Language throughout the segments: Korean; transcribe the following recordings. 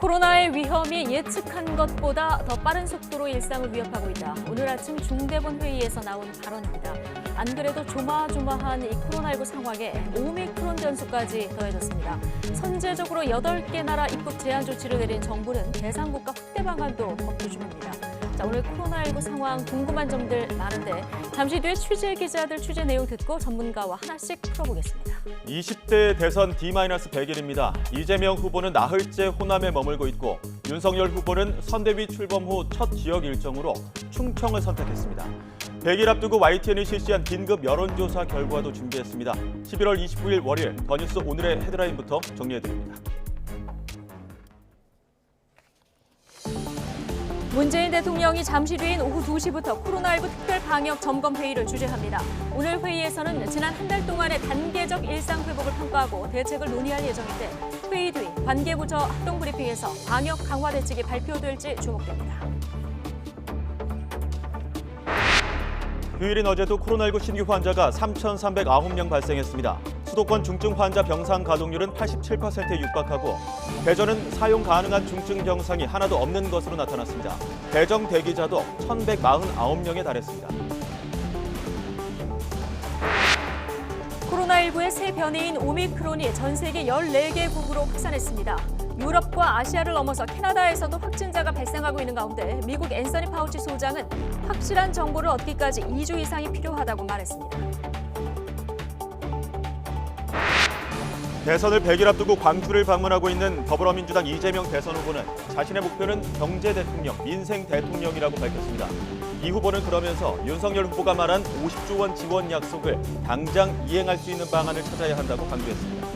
코로나의 위험이 예측한 것보다 더 빠른 속도로 일상을 위협하고 있다. 오늘 아침 중대본 회의에서 나온 발언입니다. 안 그래도 조마조마한 이 코로나19 상황에 오미크론 변수까지 더해졌습니다. 선제적으로 8개 나라 입국 제한 조치를 내린 정부는 대상국가 확대 방안도 검토 중입니다. 자, 오늘 코로나19 상황 궁금한 점들 많은데 잠시 뒤에 취재 기자들 취재 내용 듣고 전문가와 하나씩 풀어보겠습니다. 20대 대선 D-100일입니다. 이재명 후보는 나흘째 호남에 머물고 있고 윤석열 후보는 선대위 출범 후 첫 지역 일정으로 충청을 선택했습니다. 100일 앞두고 YTN이 실시한 긴급 여론조사 결과도 준비했습니다. 11월 29일 월요일 더 뉴스 오늘의 헤드라인부터 정리해드립니다. 문재인 대통령이 잠시 뒤인 오후 2시부터 코로나19 특별 방역 점검 회의를 주재합니다. 오늘 회의에서는 지난 한 달 동안의 단계적 일상 회복을 평가하고 대책을 논의할 예정인데 회의 뒤 관계부처 합동 브리핑에서 방역 강화 대책이 발표될지 주목됩니다. 휴일인 어제도 코로나19 신규 환자가 3,309명 발생했습니다. 수도권 중증 환자 병상 가동률은 87%에 육박하고 대전은 사용 가능한 중증 병상이 하나도 없는 것으로 나타났습니다. 대정 대기자도 1,149명에 달했습니다. 코로나19의 새 변이인 오미크론이 전 세계 14개국으로 확산했습니다. 유럽과 아시아를 넘어서 캐나다에서도 확진자가 발생하고 있는 가운데 미국 앤서니 파우치 소장은 확실한 정보를 얻기까지 2주 이상이 필요하다고 말했습니다. 대선을 100일 앞두고 광주를 방문하고 있는 더불어민주당 이재명 대선 후보는 자신의 목표는 경제 대통령, 민생 대통령이라고 밝혔습니다. 이 후보는 그러면서 윤석열 후보가 말한 50조 원 지원 약속을 당장 이행할 수 있는 방안을 찾아야 한다고 강조했습니다.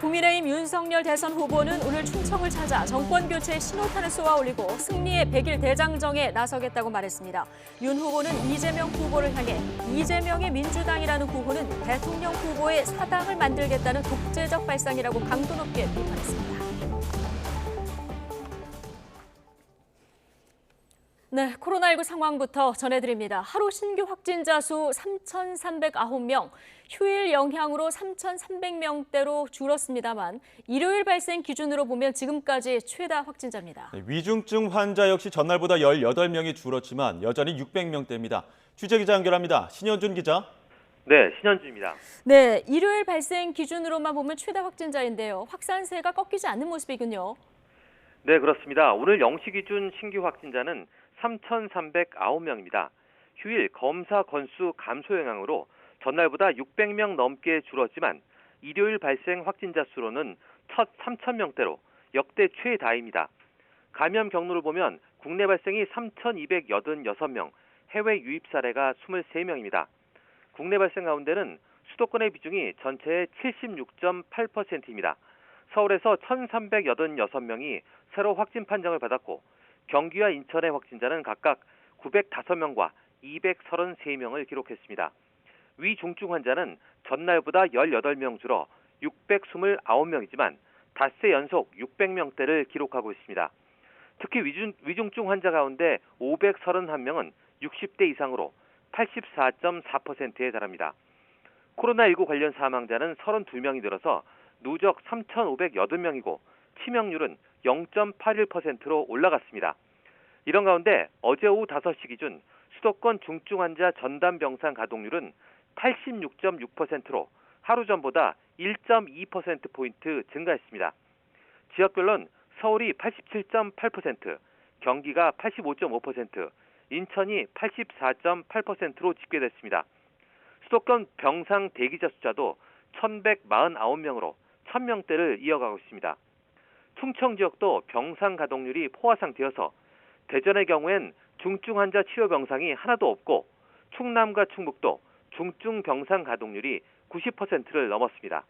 국민의힘 윤석열 대선 후보는 오늘 충청을 찾아 정권 교체의 신호탄을 쏘아 올리고 승리의 100일 대장정에 나서겠다고 말했습니다. 윤 후보는 이재명 후보를 향해 이재명의 민주당이라는 후보는 대통령 후보의 사당을 만들겠다는 독재적 발상이라고 강도 높게 비판했습니다. 네, 코로나19 상황부터 전해드립니다. 하루 신규 확진자 수 3,309명, 휴일 영향으로 3,300명대로 줄었습니다만 일요일 발생 기준으로 보면 지금까지 최다 확진자입니다. 위중증 환자 역시 전날보다 18명이 줄었지만 여전히 600명대입니다. 취재기자 연결합니다. 신현준 기자. 네, 신현주입니다. 네, 일요일 발생 기준으로만 보면 최다 확진자인데요. 확산세가 꺾이지 않는 모습이군요. 네, 그렇습니다. 오늘 0시 기준 신규 확진자는 3,309명입니다. 휴일 검사 건수 감소 영향으로 전날보다 600명 넘게 줄었지만 일요일 발생 확진자 수로는 첫 3,000명대로 역대 최다입니다. 감염 경로를 보면 국내 발생이 3,286명, 해외 유입 사례가 23명입니다. 국내 발생 가운데는 수도권의 비중이 전체의 76.8%입니다. 서울에서 1,386명이 새로 확진 판정을 받았고 경기와 인천의 확진자는 각각 905명과 233명을 기록했습니다. 위중증 환자는 전날보다 18명 줄어 629명이지만 닷새 연속 600명대를 기록하고 있습니다. 특히 위중증 환자 가운데 531명은 60대 이상으로 84.4%에 달합니다. 코로나19 관련 사망자는 32명이 늘어서 누적 3,580명이고 치명률은 0.81%로 올라갔습니다. 이런 가운데 어제 오후 5시 기준 수도권 중증 환자 전담 병상 가동률은 86.6%로 하루 전보다 1.2%포인트 증가했습니다. 지역별로는 서울이 87.8%, 경기가 85.5%, 인천이 84.8%로 집계됐습니다. 수도권 병상 대기자 숫자도 1,149명으로 1,000명대를 이어가고 있습니다. 충청 지역도 병상 가동률이 포화 상태여서 대전의 경우엔 중증 환자 치료 병상이 하나도 없고 충남과 충북도 중증 병상 가동률이 90%를 넘었습니다.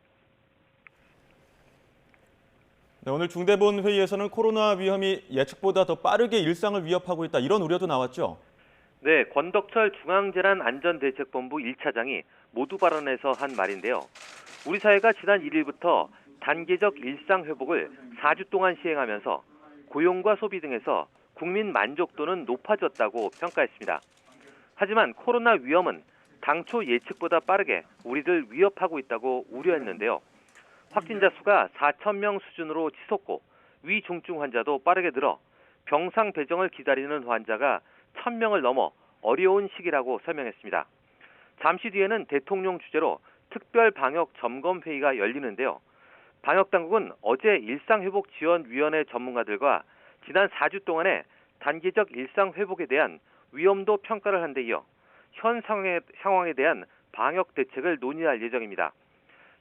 네, 오늘 중대본 회의에서는 코로나 위험이 예측보다 더 빠르게 일상을 위협하고 있다 이런 우려도 나왔죠? 네, 권덕철 중앙재난안전대책본부 1차장이 모두 발언해서 한 말인데요. 우리 사회가 지난 1일부터 단계적 일상 회복을 4주 동안 시행하면서 고용과 소비 등에서 국민 만족도는 높아졌다고 평가했습니다. 하지만 코로나 위험은 당초 예측보다 빠르게 우리를 위협하고 있다고 우려했는데요. 확진자 수가 4,000명 수준으로 치솟고 위중증 환자도 빠르게 늘어 병상 배정을 기다리는 환자가 1,000명을 넘어 어려운 시기라고 설명했습니다. 잠시 뒤에는 대통령 주재로 특별 방역 점검 회의가 열리는데요. 방역 당국은 어제 일상회복지원위원회 전문가들과 지난 4주 동안의 단계적 일상 회복에 대한 위험도 평가를 한 데 이어 현 상황에 대한 방역 대책을 논의할 예정입니다.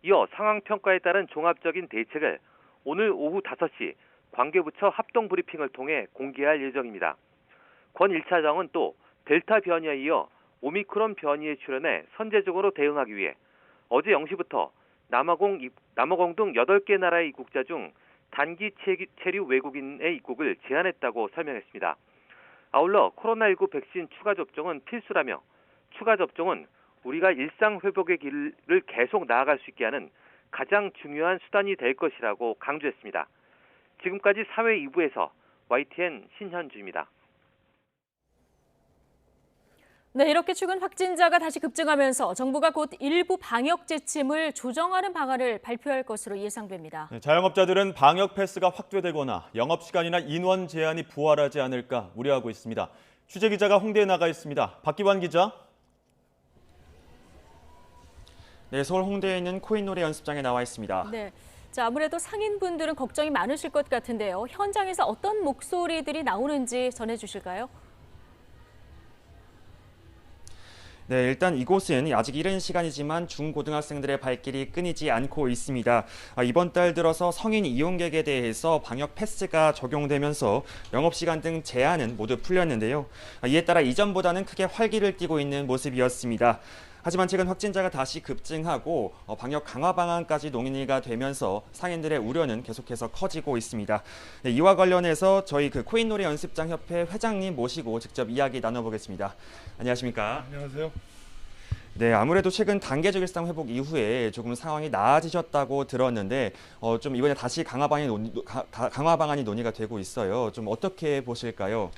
이어 상황 평가에 따른 종합적인 대책을 오늘 오후 5시 관계부처 합동 브리핑을 통해 공개할 예정입니다. 권 1차장은 또 델타 변이에 이어 오미크론 변이의 출현에 선제적으로 대응하기 위해 어제 0시부터 남아공 등 8개 나라의 입국자 중 단기 체류 외국인의 입국을 제한했다고 설명했습니다. 아울러 코로나19 백신 추가 접종은 필수라며 추가 접종은 우리가 일상 회복의 길을 계속 나아갈 수 있게 하는 가장 중요한 수단이 될 것이라고 강조했습니다. 지금까지 사회 2부에서 YTN 신현주입니다. 네, 이렇게 최근 확진자가 다시 급증하면서 정부가 곧 일부 방역 지침을 조정하는 방안을 발표할 것으로 예상됩니다. 자영업자들은 방역 패스가 확대되거나 영업시간이나 인원 제한이 부활하지 않을까 우려하고 있습니다. 취재기자가 홍대에 나가 있습니다. 박기환 기자. 네, 서울 홍대에 있는 코인 노래 연습장에 나와 있습니다. 네, 자, 아무래도 상인분들은 걱정이 많으실 것 같은데요. 현장에서 어떤 목소리들이 나오는지 전해주실까요? 네, 일단 이곳은 아직 이른 시간이지만 중고등학생들의 발길이 끊이지 않고 있습니다. 이번 달 들어서 성인 이용객에 대해서 방역 패스가 적용되면서 영업시간 등 제한은 모두 풀렸는데요. 이에 따라 이전보다는 크게 활기를 띠고 있는 모습이었습니다. 하지만 최근 확진자가 다시 급증하고 방역 강화 방안까지 논의가 되면서 상인들의 우려는 계속해서 커지고 있습니다. 네, 이와 관련해서 저희 코인놀이 연습장 협회 회장님 모시고 직접 이야기 나눠보겠습니다. 안녕하십니까? 안녕하세요. 네, 아무래도 최근 단계적 일상 회복 이후에 조금 상황이 나아지셨다고 들었는데 좀 이번에 다시 강화 방안이 논의가 되고 있어요. 좀 어떻게 보실까요?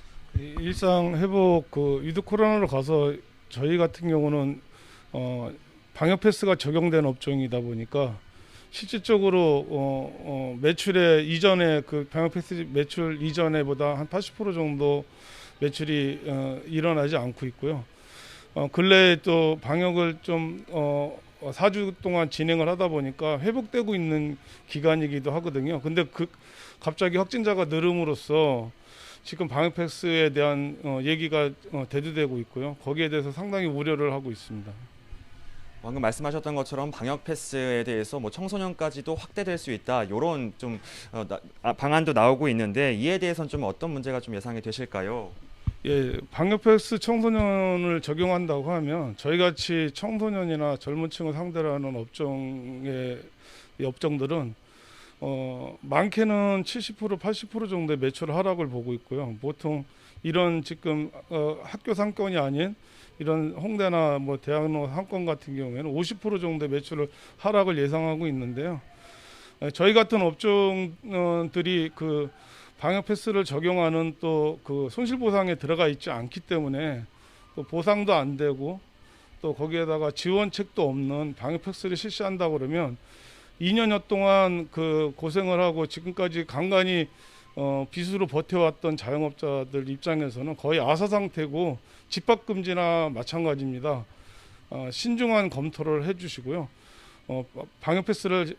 일상 회복 위드 코로나로 가서 저희 같은 경우는 방역 패스가 적용된 업종이다 보니까 실질적으로 매출에 이전에 방역 패스 매출 이전에보다 한 80% 정도 매출이 일어나지 않고 있고요. 근래에 또 방역을 좀 4주 동안 진행을 하다 보니까 회복되고 있는 기간이기도 하거든요. 근데 갑자기 확진자가 늘음으로써 지금 방역 패스에 대한 얘기가 대두되고 있고요. 거기에 대해서 상당히 우려를 하고 있습니다. 방금 말씀하셨던 것처럼 방역 패스에 대해서 청소년까지도 확대될 수 있다. 이런 좀 방안도 나오고 있는데 이에 대해서는 좀 어떤 문제가 좀 예상이 되실까요? 예, 방역 패스 청소년을 적용한다고 하면 저희 같이 청소년이나 젊은 층을 상대로 하는 업종들은 많게는 70%, 80% 정도의 매출 하락을 보고 있고요. 보통 이런 지금 학교 상권이 아닌 이런 홍대나 대학로 상권 같은 경우에는 50% 정도의 매출을 하락을 예상하고 있는데요. 저희 같은 업종들이 방역 패스를 적용하는 또 손실 보상에 들어가 있지 않기 때문에 또 보상도 안 되고 또 거기에다가 지원책도 없는 방역 패스를 실시한다 그러면 2년여 동안 고생을 하고 지금까지 간간히 빚으로 버텨왔던 자영업자들 입장에서는 거의 아사 상태고 집합금지나 마찬가지입니다. 신중한 검토를 해주시고요. 방역 패스를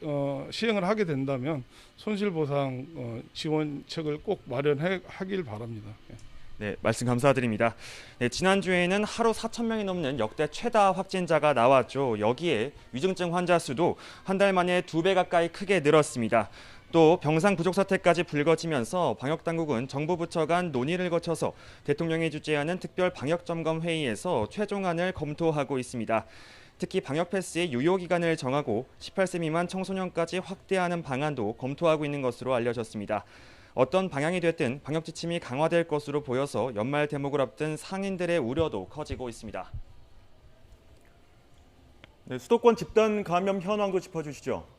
시행을 하게 된다면 손실보상 지원책을 꼭 마련하길 바랍니다. 네, 말씀 감사드립니다. 네, 지난주에는 하루 4,000명이 넘는 역대 최다 확진자가 나왔죠. 여기에 위중증 환자 수도 한 달 만에 2배 가까이 크게 늘었습니다. 또 병상 부족 사태까지 불거지면서 방역당국은 정부 부처 간 논의를 거쳐서 대통령이 주재하는 특별 방역점검회의에서 최종안을 검토하고 있습니다. 특히 방역 패스의 유효 기간을 정하고 18세 미만 청소년까지 확대하는 방안도 검토하고 있는 것으로 알려졌습니다. 어떤 방향이 됐든 방역 지침이 강화될 것으로 보여서 연말 대목을 앞둔 상인들의 우려도 커지고 있습니다. 네, 수도권 집단 감염 현황도 짚어주시죠.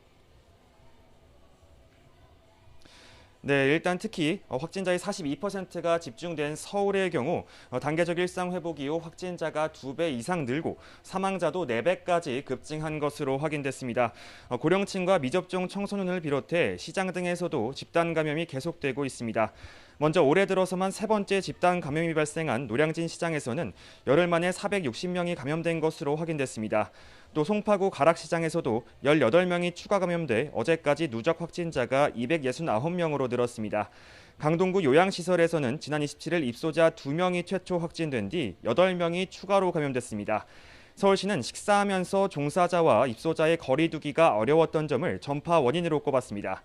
네, 일단 특히 확진자의 42%가 집중된 서울의 경우 단계적 일상 회복 이후 확진자가 2배 이상 늘고 사망자도 4배까지 급증한 것으로 확인됐습니다. 고령층과 미접종 청소년을 비롯해 시장 등에서도 집단 감염이 계속되고 있습니다. 먼저 올해 들어서만 3번째 집단 감염이 발생한 노량진 시장에서는 열흘 만에 460명이 감염된 것으로 확인됐습니다. 또 송파구 가락시장에서도 18명이 추가 감염돼 어제까지 누적 확진자가 269명으로 늘었습니다. 강동구 요양시설에서는 지난 27일 입소자 2명이 최초 확진된 뒤 8명이 추가로 감염됐습니다. 서울시는 식사하면서 종사자와 입소자의 거리 두기가 어려웠던 점을 전파 원인으로 꼽았습니다.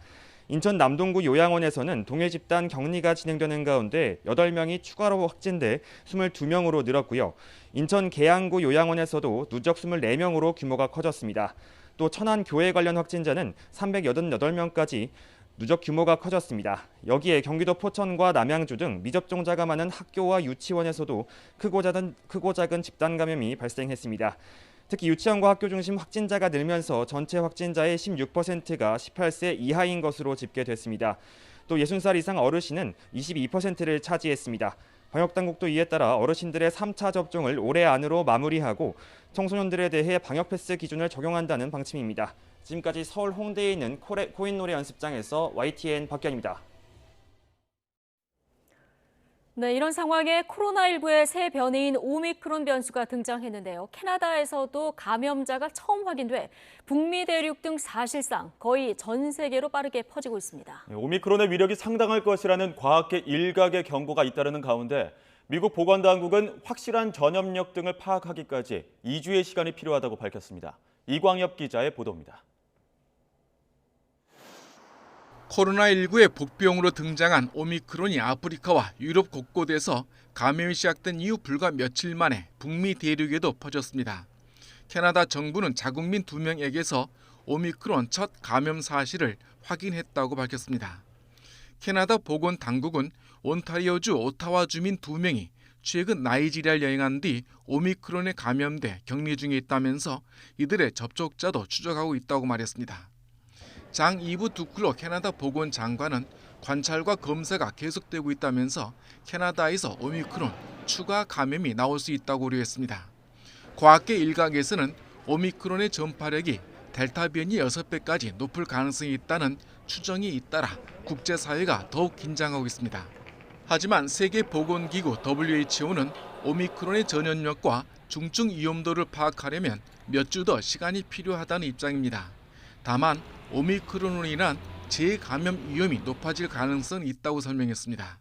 인천 남동구 요양원에서는 동일 집단 격리가 진행되는 가운데 8명이 추가로 확진돼 22명으로 늘었고요. 인천 계양구 요양원에서도 누적 24명으로 규모가 커졌습니다. 또 천안 교회 관련 확진자는 388명까지 누적 규모가 커졌습니다. 여기에 경기도 포천과 남양주 등 미접종자가 많은 학교와 유치원에서도 크고 작은 집단 감염이 발생했습니다. 특히 유치원과 학교 중심 확진자가 늘면서 전체 확진자의 16%가 18세 이하인 것으로 집계됐습니다. 또 60살 이상 어르신은 22%를 차지했습니다. 방역당국도 이에 따라 어르신들의 3차 접종을 올해 안으로 마무리하고 청소년들에 대해 방역 패스 기준을 적용한다는 방침입니다. 지금까지 서울 홍대에 있는 코인노래 연습장에서 YTN 박견입니다. 네, 이런 상황에 코로나19의 새 변이인 오미크론 변수가 등장했는데요. 캐나다에서도 감염자가 처음 확인돼 북미 대륙 등 사실상 거의 전 세계로 빠르게 퍼지고 있습니다. 오미크론의 위력이 상당할 것이라는 과학계 일각의 경고가 잇따르는 가운데 미국 보건당국은 확실한 전염력 등을 파악하기까지 2주의 시간이 필요하다고 밝혔습니다. 이광엽 기자의 보도입니다. 코로나19의 복병으로 등장한 오미크론이 아프리카와 유럽 곳곳에서 감염이 시작된 이후 불과 며칠 만에 북미 대륙에도 퍼졌습니다. 캐나다 정부는 자국민 2명에게서 오미크론 첫 감염 사실을 확인했다고 밝혔습니다. 캐나다 보건당국은 온타리오주 오타와 주민 2명이 최근 나이지리아를 여행한 뒤 오미크론에 감염돼 격리 중에 있다면서 이들의 접촉자도 추적하고 있다고 말했습니다. 장 이브 두클로 캐나다 보건장관은 관찰과 검사가 계속되고 있다면서 캐나다에서 오미크론 추가 감염이 나올 수 있다고 우려했습니다. 과학계 일각에서는 오미크론의 전파력이 델타 변이 6배까지 높을 가능성이 있다는 추정이 잇따라 국제사회가 더욱 긴장하고 있습니다. 하지만 세계보건기구 WHO는 오미크론의 전염력과 중증 위험도를 파악하려면 몇 주 더 시간이 필요하다는 입장입니다. 다만 오미크론으로 인한 재감염 위험이 높아질 가능성이 있다고 설명했습니다.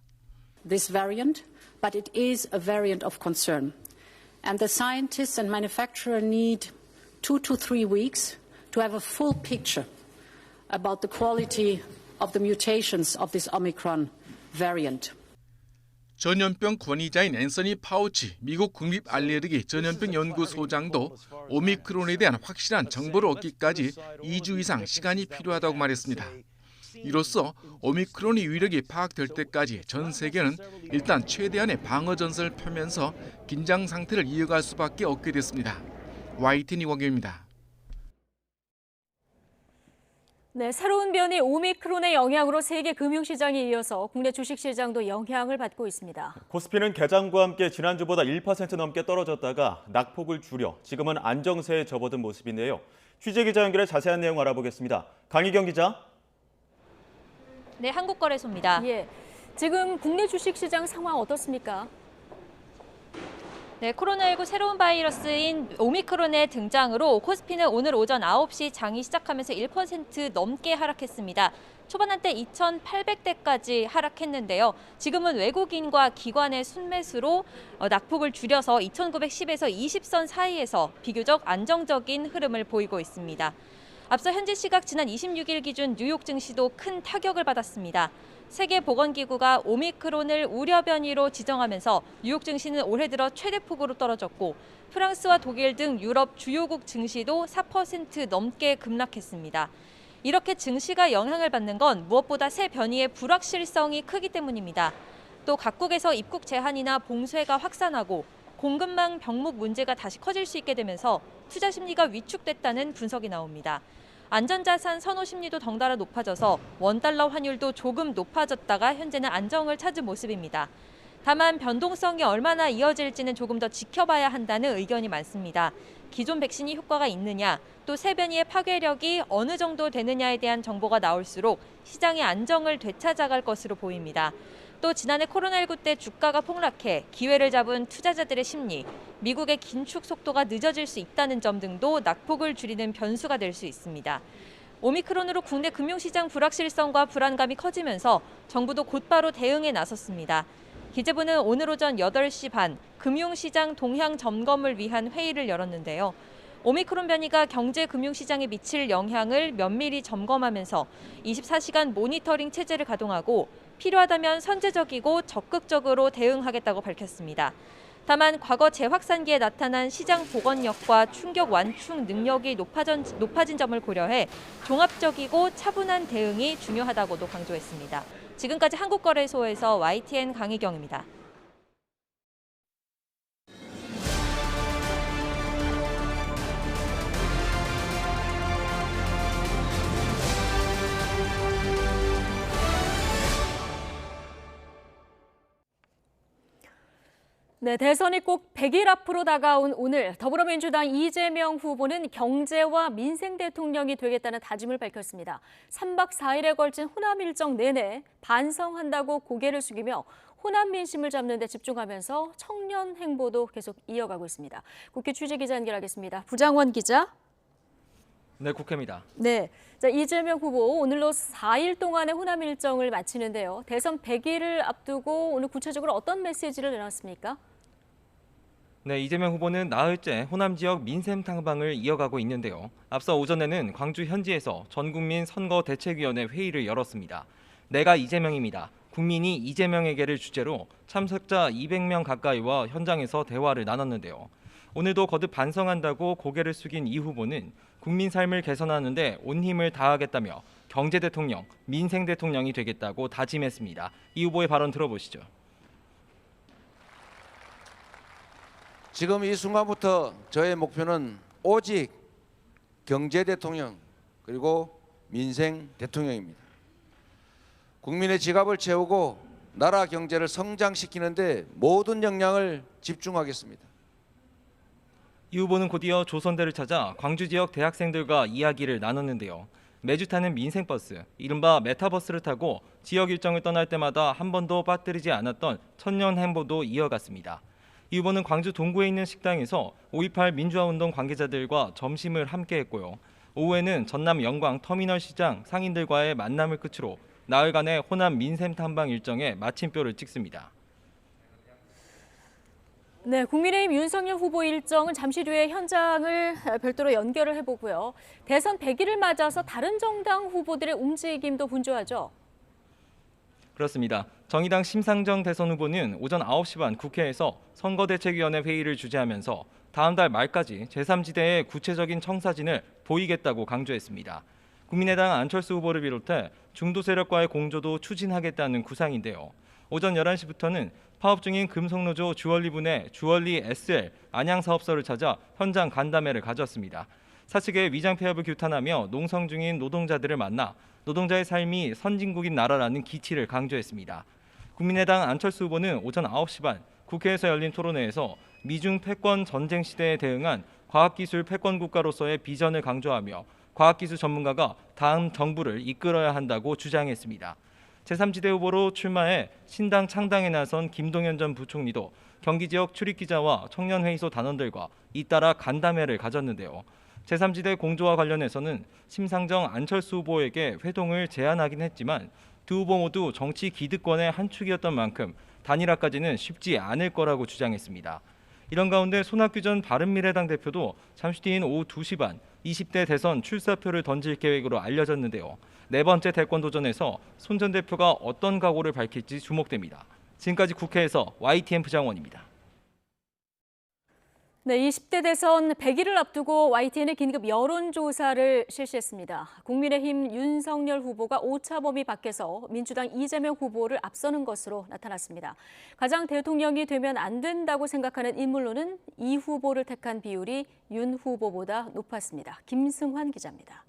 This variant, but it is a variant of concern. And the scientists and manufacturer need 2 to 3 weeks to have a full picture about the quality of the mutations of this Omicron variant. 전염병 권위자인 앤서니 파우치 미국 국립알레르기 전염병 연구소장도 오미크론에 대한 확실한 정보를 얻기까지 2주 이상 시간이 필요하다고 말했습니다. 이로써 오미크론의 위력이 파악될 때까지 전 세계는 일단 최대한의 방어 전선을 펴면서 긴장 상태를 이어갈 수밖에 없게 됐습니다. YTN 이광규입니다. 네, 새로운 변이 오미크론의 영향으로 세계 금융시장에 이어서 국내 주식시장도 영향을 받고 있습니다. 코스피는 개장과 함께 지난주보다 1% 넘게 떨어졌다가 낙폭을 줄여 지금은 안정세에 접어든 모습인데요. 취재 기자 연결해 자세한 내용 알아보겠습니다. 강희경 기자. 네, 한국거래소입니다. 예, 지금 국내 주식시장 상황 어떻습니까? 네, 코로나19 새로운 바이러스인 오미크론의 등장으로 코스피는 오늘 오전 9시 장이 시작하면서 1% 넘게 하락했습니다. 초반 한때 2,800대까지 하락했는데요. 지금은 외국인과 기관의 순매수로 낙폭을 줄여서 2,910에서 20선 사이에서 비교적 안정적인 흐름을 보이고 있습니다. 앞서 현지 시각 지난 26일 기준 뉴욕 증시도 큰 타격을 받았습니다. 세계보건기구가 오미크론을 우려 변이로 지정하면서 뉴욕 증시는 올해 들어 최대폭으로 떨어졌고 프랑스와 독일 등 유럽 주요국 증시도 4% 넘게 급락했습니다. 이렇게 증시가 영향을 받는 건 무엇보다 새 변이의 불확실성이 크기 때문입니다. 또 각국에서 입국 제한이나 봉쇄가 확산하고 공급망 병목 문제가 다시 커질 수 있게 되면서 투자 심리가 위축됐다는 분석이 나옵니다. 안전자산 선호 심리도 덩달아 높아져서 원달러 환율도 조금 높아졌다가 현재는 안정을 찾은 모습입니다. 다만 변동성이 얼마나 이어질지는 조금 더 지켜봐야 한다는 의견이 많습니다. 기존 백신이 효과가 있느냐, 또 새 변이의 파괴력이 어느 정도 되느냐에 대한 정보가 나올수록 시장의 안정을 되찾아갈 것으로 보입니다. 또 지난해 코로나19 때 주가가 폭락해 기회를 잡은 투자자들의 심리, 미국의 긴축 속도가 늦어질 수 있다는 점 등도 낙폭을 줄이는 변수가 될 수 있습니다. 오미크론으로 국내 금융시장 불확실성과 불안감이 커지면서 정부도 곧바로 대응에 나섰습니다. 기재부는 오늘 오전 8시 반 금융시장 동향 점검을 위한 회의를 열었는데요. 오미크론 변이가 경제 금융시장에 미칠 영향을 면밀히 점검하면서 24시간 모니터링 체제를 가동하고 필요하다면 선제적이고 적극적으로 대응하겠다고 밝혔습니다. 다만 과거 재확산기에 나타난 시장 복원력과 충격 완충 능력이 높아진 점을 고려해 종합적이고 차분한 대응이 중요하다고도 강조했습니다. 지금까지 한국거래소에서 YTN 강희경입니다. 네, 대선이 꼭 100일 앞으로 다가온 오늘 더불어민주당 이재명 후보는 경제와 민생 대통령이 되겠다는 다짐을 밝혔습니다. 3박 4일에 걸친 호남 일정 내내 반성한다고 고개를 숙이며 호남 민심을 잡는 데 집중하면서 청년 행보도 계속 이어가고 있습니다. 국회 취재기자 연결하겠습니다. 부장원 기자. 네, 국회입니다. 네, 자, 이재명 후보 오늘로 4일 동안의 호남 일정을 마치는데요. 대선 100일을 앞두고 오늘 구체적으로 어떤 메시지를 내놨습니까? 네, 이재명 후보는 나흘째 호남 지역 민생 탐방을 이어가고 있는데요. 앞서 오전에는 광주 현지에서 전국민 선거대책위원회 회의를 열었습니다. 내가 이재명입니다. 국민이 이재명에게를 주제로 참석자 200명 가까이와 현장에서 대화를 나눴는데요. 오늘도 거듭 반성한다고 고개를 숙인 이 후보는 국민 삶을 개선하는 데 온 힘을 다하겠다며 경제 대통령, 민생 대통령이 되겠다고 다짐했습니다. 이 후보의 발언 들어보시죠. 지금 이 순간부터 저의 목표는 오직 경제 대통령 그리고 민생 대통령입니다. 국민의 지갑을 채우고 나라 경제를 성장시키는 데 모든 역량을 집중하겠습니다. 이 후보는 곧이어 조선대를 찾아 광주 지역 대학생들과 이야기를 나눴는데요. 매주 타는 민생버스, 이른바 메타버스를 타고 지역 일정을 떠날 때마다 한 번도 빠뜨리지 않았던 천년 행보도 이어갔습니다. 이 후보는 광주 동구에 있는 식당에서 5.18 민주화운동 관계자들과 점심을 함께 했고요. 오후에는 전남 영광 터미널 시장 상인들과의 만남을 끝으로 나흘간의 호남 민생 탐방 일정에 마침표를 찍습니다. 네, 국민의힘 윤석열 후보 일정은 잠시 뒤에 현장을 별도로 연결을 해보고요. 대선 100일을 맞아서 다른 정당 후보들의 움직임도 분주하죠. 그렇습니다. 정의당 심상정 대선 후보는 오전 9시 반 국회에서 선거대책위원회 회의를 주재하면서 다음 달 말까지 제3지대의 구체적인 청사진을 보이겠다고 강조했습니다. 국민의당 안철수 후보를 비롯해 중도 세력과의 공조도 추진하겠다는 구상인데요. 오전 11시부터는 파업 중인 금속노조 주얼리분의 주얼리 SL 안양사업소를 찾아 현장 간담회를 가졌습니다. 사측의 위장 폐업을 규탄하며 농성 중인 노동자들을 만나 노동자의 삶이 선진국인 나라라는 기치를 강조했습니다. 국민의당 안철수 후보는 오전 9시 반 국회에서 열린 토론회에서 미중 패권 전쟁 시대에 대응한 과학기술 패권 국가로서의 비전을 강조하며 과학기술 전문가가 다음 정부를 이끌어야 한다고 주장했습니다. 제3지대 후보로 출마해 신당 창당에 나선 김동연 전 부총리도 경기 지역 출입기자와 청년회의소 단원들과 잇따라 간담회를 가졌는데요. 제3지대 공조와 관련해서는 심상정 안철수 후보에게 회동을 제안하긴 했지만 두 후보 모두 정치 기득권의 한 축이었던 만큼 단일화까지는 쉽지 않을 거라고 주장했습니다. 이런 가운데 손학규 전 바른미래당 대표도 잠시 뒤인 오후 2시 반 20대 대선 출사표를 던질 계획으로 알려졌는데요. 네 번째 대권 도전에서 손 전 대표가 어떤 각오를 밝힐지 주목됩니다. 지금까지 국회에서 YTN 부장원입니다. 네, 20대 대선 100일을 앞두고 YTN의 긴급 여론조사를 실시했습니다. 국민의힘 윤석열 후보가 오차 범위 밖에서 민주당 이재명 후보를 앞서는 것으로 나타났습니다. 가장 대통령이 되면 안 된다고 생각하는 인물로는 이 후보를 택한 비율이 윤 후보보다 높았습니다. 김승환 기자입니다.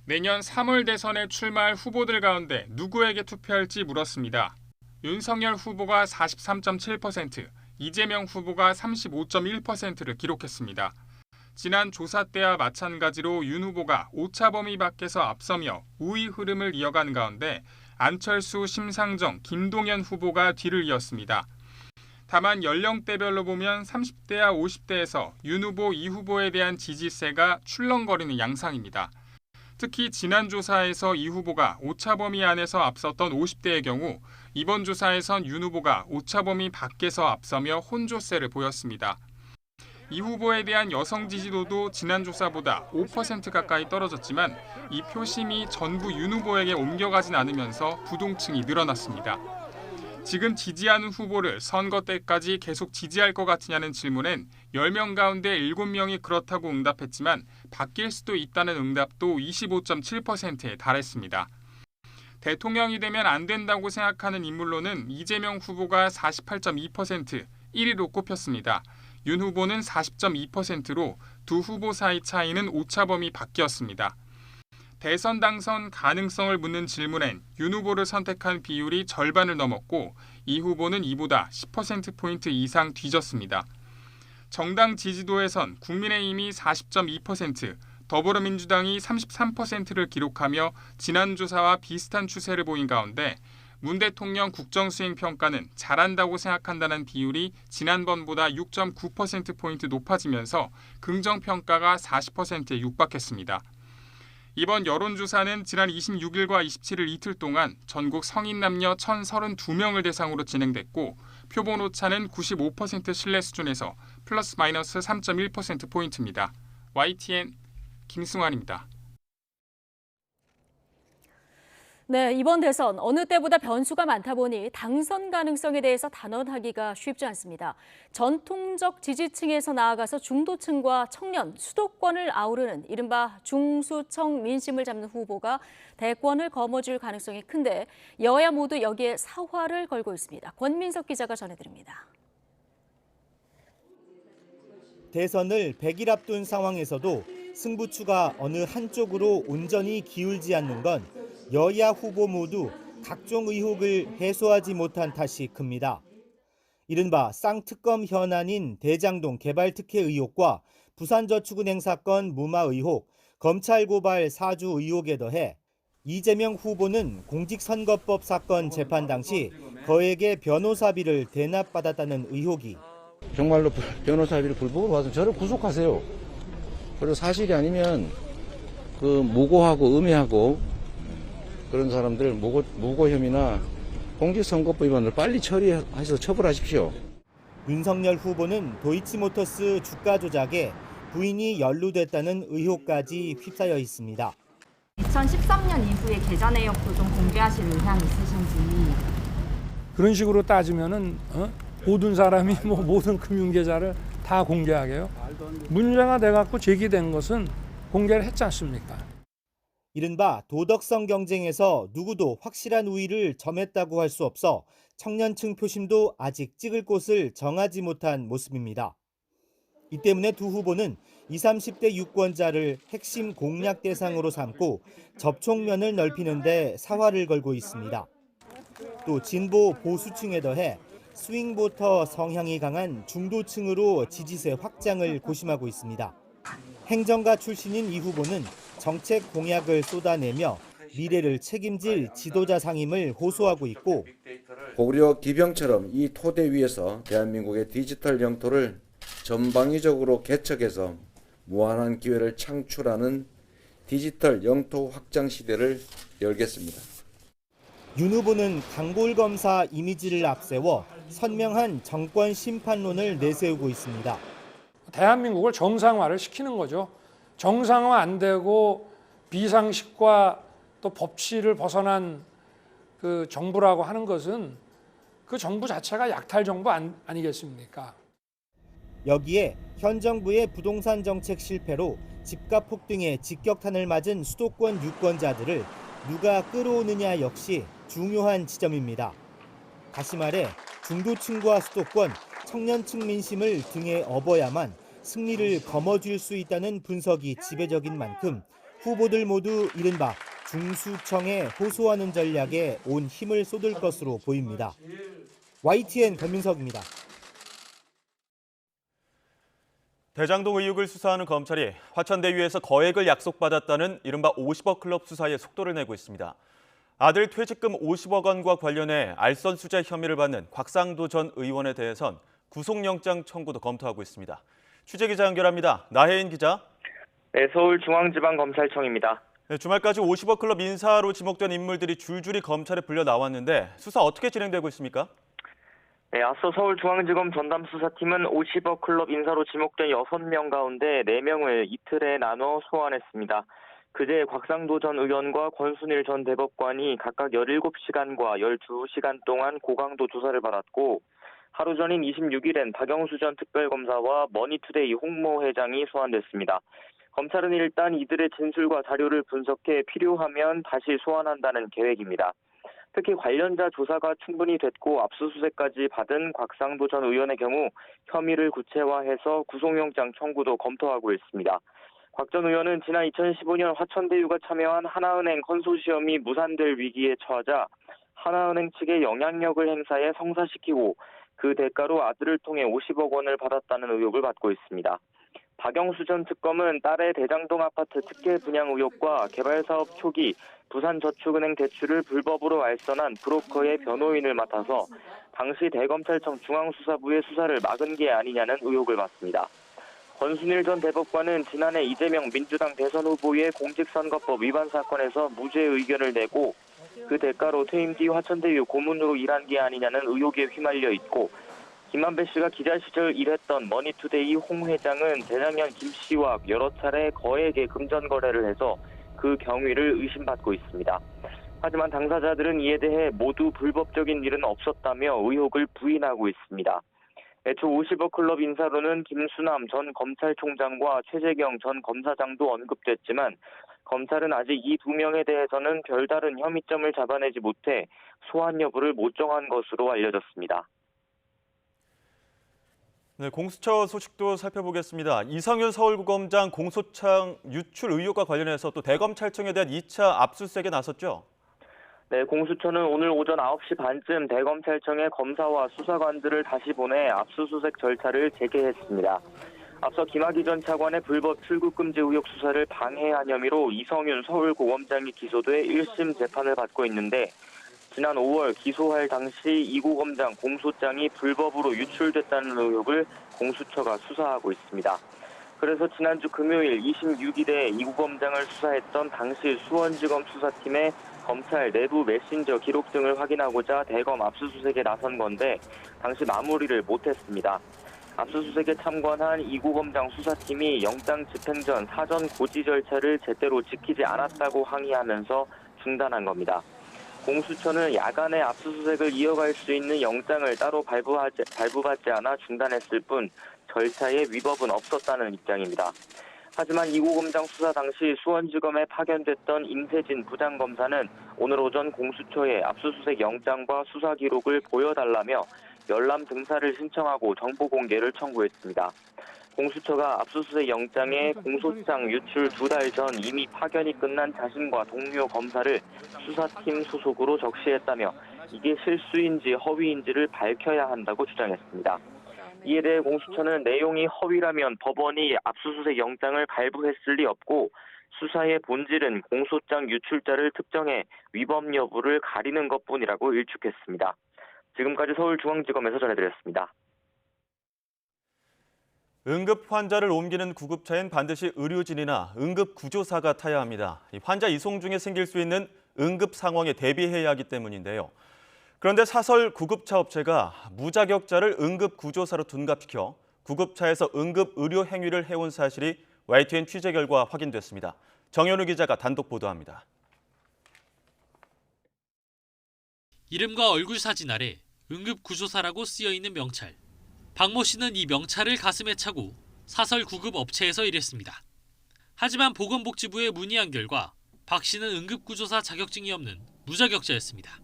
내년 3월 대선에 출마할 후보들 가운데 누구에게 투표할지 물었습니다. 윤석열 후보가 43.7%, 이재명 후보가 35.1%를 기록했습니다. 지난 조사 때와 마찬가지로 윤 후보가 오차 범위 밖에서 앞서며 우위 흐름을 이어간 가운데 안철수, 심상정, 김동연 후보가 뒤를 이었습니다. 다만 연령대별로 보면 30대와 50대에서 윤 후보, 이 후보에 대한 지지세가 출렁거리는 양상입니다. 특히 지난 조사에서 이 후보가 오차 범위 안에서 앞섰던 50대의 경우 이번 조사에선 윤 후보가 오차 범위 밖에서 앞서며 혼조세를 보였습니다. 이 후보에 대한 여성 지지도도 지난 조사보다 5% 가까이 떨어졌지만 이 표심이 전부 윤 후보에게 옮겨가진 않으면서 부동층이 늘어났습니다. 지금 지지하는 후보를 선거 때까지 계속 지지할 것 같으냐는 질문엔 10명 가운데 7명이 그렇다고 응답했지만 바뀔 수도 있다는 응답도 25.7%에 달했습니다. 대통령이 되면 안 된다고 생각하는 인물로는 이재명 후보가 48.2%, 1위로 꼽혔습니다. 윤 후보는 40.2%로 두 후보 사이 차이는 오차 범위 밖이었습니다. 대선 당선 가능성을 묻는 질문엔 윤 후보를 선택한 비율이 절반을 넘었고 이 후보는 이보다 10%포인트 이상 뒤졌습니다. 정당 지지도에선 국민의힘이 40.2%, 더불어민주당이 33%를 기록하며 지난 조사와 비슷한 추세를 보인 가운데 문 대통령 국정수행평가는 잘한다고 생각한다는 비율이 지난번보다 6.9%포인트 높아지면서 긍정평가가 40%에 육박했습니다. 이번 여론조사는 지난 26일과 27일 이틀 동안 전국 성인 남녀 1,032명을 대상으로 진행됐고 표본 오차는 95% 신뢰 수준에서 플러스 마이너스 3.1%포인트입니다. YTN 김승환입니다. 네, 이번 대선 어느 때보다 변수가 많다 보니 당선 가능성에 대해서 단언하기가 쉽지 않습니다. 전통적 지지층에서 나아가서 중도층과 청년, 수도권을 아우르는 이른바 중수청 민심을 잡는 후보가 대권을 거머쥘 가능성이 큰데 여야 모두 여기에 사활을 걸고 있습니다. 권민석 기자가 전해드립니다. 대선을 100일 앞둔 상황에서도 승부추가 어느 한쪽으로 온전히 기울지 않는 건 여야 후보 모두 각종 의혹을 해소하지 못한 탓이 큽니다. 이른바 쌍특검 현안인 대장동 개발특혜 의혹과 부산저축은행 사건 무마 의혹, 검찰 고발 사주 의혹에 더해 이재명 후보는 공직선거법 사건 재판 당시 거액의 변호사비를 대납받았다는 의혹이 정말로 변호사비를 불법으로 받아서 저를 구속하세요. 그리고 사실이 아니면 그 무고하고 음해하고 그런 사람들 무고 혐의나 공직선거법 위반을 빨리 처리해서 처벌하십시오. 윤석열 후보는 도이치모터스 주가 조작에 부인이 연루됐다는 의혹까지 휩싸여 있습니다. 2013년 이후에 계좌 내역도 좀 공개하실 의향 있으신지. 그런 식으로 따지면은 모든 사람이 모든 금융계좌를 다 공개하게요. 문제가 돼갖고 제기된 것은 공개를 했지 않습니까? 이른바 도덕성 경쟁에서 누구도 확실한 우위를 점했다고 할 수 없어 청년층 표심도 아직 찍을 곳을 정하지 못한 모습입니다. 이 때문에 두 후보는 20, 30대 유권자를 핵심 공략 대상으로 삼고 접촉면을 넓히는 데 사활을 걸고 있습니다. 또 진보 보수층에 더해 스윙보터 성향이 강한 중도층으로 지지세 확장을 고심하고 있습니다. 행정가 출신인 이 후보는 정책 공약을 쏟아내며 미래를 책임질 지도자 상임을 호소하고 있고 고구려 기병처럼 이 토대 위에서 대한민국의 디지털 영토를 전방위적으로 개척해서 무한한 기회를 창출하는 디지털 영토 확장 시대를 열겠습니다. 윤 후보는 단골검사 이미지를 앞세워 선명한 정권 심판론을 내세우고 있습니다. 대한민국을 정상화를 시키는 거죠. 정상화 안 되고 비상식과 또 법치를 벗어난 그 정부라고 하는 것은 그 정부 자체가 약탈 정부 아니겠습니까? 여기에 현 정부의 부동산 정책 실패로 집값 폭등에 직격탄을 맞은 수도권 유권자들을 누가 끌어오느냐 역시 중요한 지점입니다. 다시 말해 중도층과 수도권, 청년층 민심을 등에 업어야만 승리를 거머쥘 수 있다는 분석이 지배적인 만큼 후보들 모두 이른바 중수청에 호소하는 전략에 온 힘을 쏟을 것으로 보입니다. YTN 권민석입니다. 대장동 의혹을 수사하는 검찰이 화천대유에서 거액을 약속받았다는 이른바 50억 클럽 수사에 속도를 내고 있습니다. 아들 퇴직금 50억 원과 관련해 알선수재 혐의를 받는 곽상도 전 의원에 대해선 구속영장 청구도 검토하고 있습니다. 취재기자 연결합니다. 나혜인 기자. 네, 서울중앙지방검찰청입니다. 네, 주말까지 50억 클럽 인사로 지목된 인물들이 줄줄이 검찰에 불려 나왔는데 수사 어떻게 진행되고 있습니까? 네, 앞서 서울중앙지검 전담수사팀은 50억 클럽 인사로 지목된 6명 가운데 4명을 이틀에 나눠 소환했습니다. 그제 곽상도 전 의원과 권순일 전 대법관이 각각 17시간과 12시간 동안 고강도 조사를 받았고 하루 전인 26일엔 박영수 전 특별검사와 머니투데이 홍모 회장이 소환됐습니다. 검찰은 일단 이들의 진술과 자료를 분석해 필요하면 다시 소환한다는 계획입니다. 특히 관련자 조사가 충분히 됐고 압수수색까지 받은 곽상도 전 의원의 경우 혐의를 구체화해서 구속영장 청구도 검토하고 있습니다. 곽 전 의원은 지난 2015년 화천대유가 참여한 하나은행 컨소시엄이 무산될 위기에 처하자 하나은행 측의 영향력을 행사해 성사시키고 그 대가로 아들을 통해 50억 원을 받았다는 의혹을 받고 있습니다. 박영수 전 특검은 딸의 대장동 아파트 특혜 분양 의혹과 개발사업 초기 부산저축은행 대출을 불법으로 알선한 브로커의 변호인을 맡아서 당시 대검찰청 중앙수사부의 수사를 막은 게 아니냐는 의혹을 받습니다. 권순일 전 대법관은 지난해 이재명 민주당 대선 후보의 공직선거법 위반 사건에서 무죄 의견을 내고 그 대가로 퇴임 뒤 화천대유 고문으로 일한 게 아니냐는 의혹에 휘말려 있고 김만배 씨가 기자 시절 일했던 머니투데이 홍 회장은 재작년 김 씨와 여러 차례 거액의 금전 거래를 해서 그 경위를 의심받고 있습니다. 하지만 당사자들은 이에 대해 모두 불법적인 일은 없었다며 의혹을 부인하고 있습니다. 애초 50억 클럽 인사로는 김수남 전 검찰총장과 최재경 전 검사장도 언급됐지만 검찰은 아직 이 2명에 대해서는 별다른 혐의점을 잡아내지 못해 소환 여부를 못 정한 것으로 알려졌습니다. 네, 공수처 소식도 살펴보겠습니다. 이성윤 서울구검장 공소장 유출 의혹과 관련해서 또 대검찰청에 대한 2차 압수수색에 나섰죠? 네, 공수처는 오늘 오전 9시 반쯤 대검찰청의 검사와 수사관들을 다시 보내 압수수색 절차를 재개했습니다. 앞서 김학의 전 차관의 불법 출국 금지 의혹 수사를 방해한 혐의로 이성윤 서울고검장이 기소돼 1심 재판을 받고 있는데 지난 5월 기소할 당시 이 고검장 공소장이 불법으로 유출됐다는 의혹을 공수처가 수사하고 있습니다. 그래서 지난주 금요일 26일에 이 고검장을 수사했던 당시 수원지검 수사팀의 검찰 내부 메신저 기록 등을 확인하고자 대검 압수수색에 나선 건데 당시 마무리를 못했습니다. 압수수색에 참관한 이 고검장 수사팀이 영장 집행 전 사전 고지 절차를 제대로 지키지 않았다고 항의하면서 중단한 겁니다. 공수처는 야간에 압수수색을 이어갈 수 있는 영장을 따로 발부받지 않아 중단했을 뿐 절차에 위법은 없었다는 입장입니다. 하지만 이 고검장 수사 당시 수원지검에 파견됐던 임세진 부장검사는 오늘 오전 공수처에 압수수색 영장과 수사 기록을 보여달라며 열람 등사를 신청하고 정보 공개를 청구했습니다. 공수처가 압수수색 영장에 공소장 유출 2달 전 이미 파견이 끝난 자신과 동료 검사를 수사팀 소속으로 적시했다며 이게 실수인지 허위인지를 밝혀야 한다고 주장했습니다. 이에 대해 공수처는 내용이 허위라면 법원이 압수수색 영장을 발부했을 리 없고 수사의 본질은 공소장 유출자를 특정해 위법 여부를 가리는 것뿐이라고 일축했습니다. 지금까지 서울중앙지검에서 전해드렸습니다. 응급 환자를 옮기는 구급차엔 반드시 의료진이나 응급구조사가 타야 합니다. 환자 이송 중에 생길 수 있는 응급 상황에 대비해야 하기 때문인데요. 그런데 사설 구급차 업체가 무자격자를 응급구조사로 둔갑시켜 구급차에서 응급의료 행위를 해온 사실이 YTN 취재 결과 확인됐습니다. 정현우 기자가 단독 보도합니다. 이름과 얼굴 사진 아래 응급구조사라고 쓰여있는 명찰. 박모 씨는 이 명찰을 가슴에 차고 사설 구급 업체에서 일했습니다. 하지만 보건복지부에 문의한 결과 박 씨는 응급구조사 자격증이 없는 무자격자였습니다.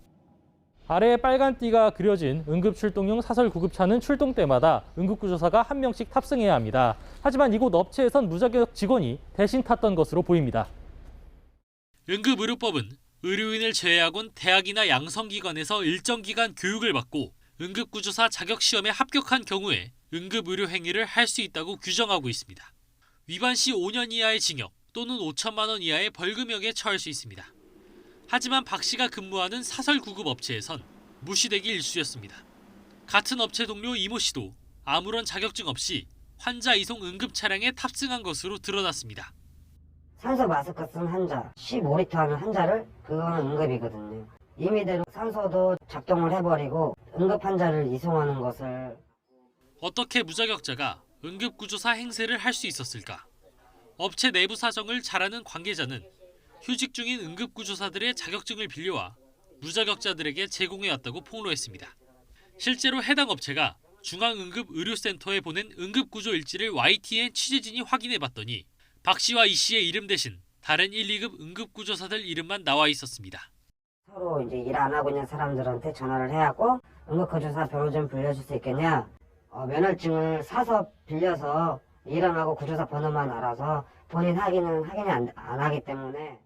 아래에 빨간 띠가 그려진 응급출동용 사설 구급차는 출동 때마다 응급구조사가 1명씩 탑승해야 합니다. 하지만 이곳 업체에선 무자격 직원이 대신 탔던 것으로 보입니다. 응급의료법은 의료인을 제외하곤 대학이나 양성기관에서 일정 기간 교육을 받고 응급구조사 자격시험에 합격한 경우에 응급의료 행위를 할 수 있다고 규정하고 있습니다. 위반 시 5년 이하의 징역 또는 5천만 원 이하의 벌금형에 처할 수 있습니다. 하지만 박 씨가 근무하는 사설 구급 업체에선 무시되기 일쑤였습니다. 같은 업체 동료 이모 씨도 아무런 자격증 없이 환자 이송 응급 차량에 탑승한 것으로 드러났습니다. 산소 마스크 쓴 환자, 15리터 하는 환자를 그거는 응급이거든요. 임의대로 산소도 작동을 해버리고 응급 환자를 이송하는 것을 어떻게 무자격자가 응급구조사 행세를 할 수 있었을까? 업체 내부 사정을 잘 아는 관계자는 휴직 중인 응급구조사들의 자격증을 빌려와 무자격자들에게 제공해왔다고 폭로했습니다. 실제로 해당 업체가 중앙응급의료센터에 보낸 응급구조 일지를 YTN 취재진이 확인해봤더니 박 씨와 이 씨의 이름 대신 다른 1, 2급 응급구조사들 이름만 나와 있었습니다. 서로 이제 일 안 하고 있는 사람들한테 전화를 해갖고 응급구조사 번호 좀 빌려줄 수 있겠냐? 면허증을 사서 빌려서 일 안 하고 구조사 번호만 알아서 본인 확인이 안 하기 때문에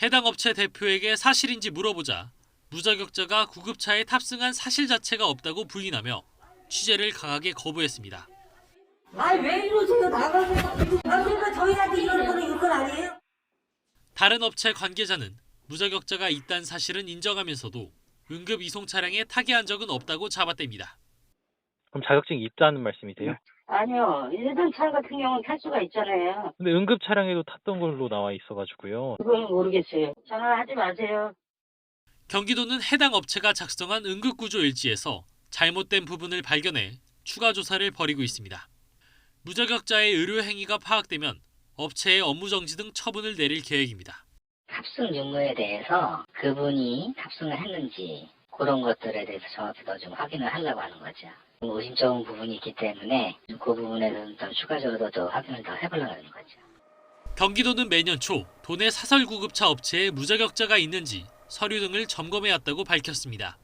해당 업체 대표에게 사실인지 물어보자 무자격자가 구급차에 탑승한 사실 자체가 없다고 부인하며 취재를 강하게 거부했습니다. 아니 왜 이러세요? 나가세요. 그러니까 저희한테 이러는 거는 이건 아니에요? 다른 업체 관계자는 무자격자가 있다는 사실은 인정하면서도 응급 이송 차량에 타게 한 적은 없다고 잡아댑니다. 그럼 자격증이 있다는 말씀이세요? 아니요. 일반 차 같은 경우는 탈 수가 있잖아요. 근데 응급 차량에도 탔던 걸로 나와 있어가지고요. 그건 모르겠어요. 전화하지 마세요. 경기도는 해당 업체가 작성한 응급구조 일지에서 잘못된 부분을 발견해 추가 조사를 벌이고 있습니다. 무자격자의 의료 행위가 파악되면 업체의 업무 정지 등 처분을 내릴 계획입니다. 탑승 용무에 대해서 그분이 탑승을 했는지 그런 것들에 대해서 정확히 더 좀 확인을 하려고 하는 거죠. 의심쩍은 부분이 있기 때문에 그 부분에 대해서는 더 추가적으로 더 확인을 더 해보려고 하는 거죠. 경기도는 매년 초 도내 사설 구급차 업체에 무자격자가 있는지 서류 등을 점검해왔다고 밝혔습니다.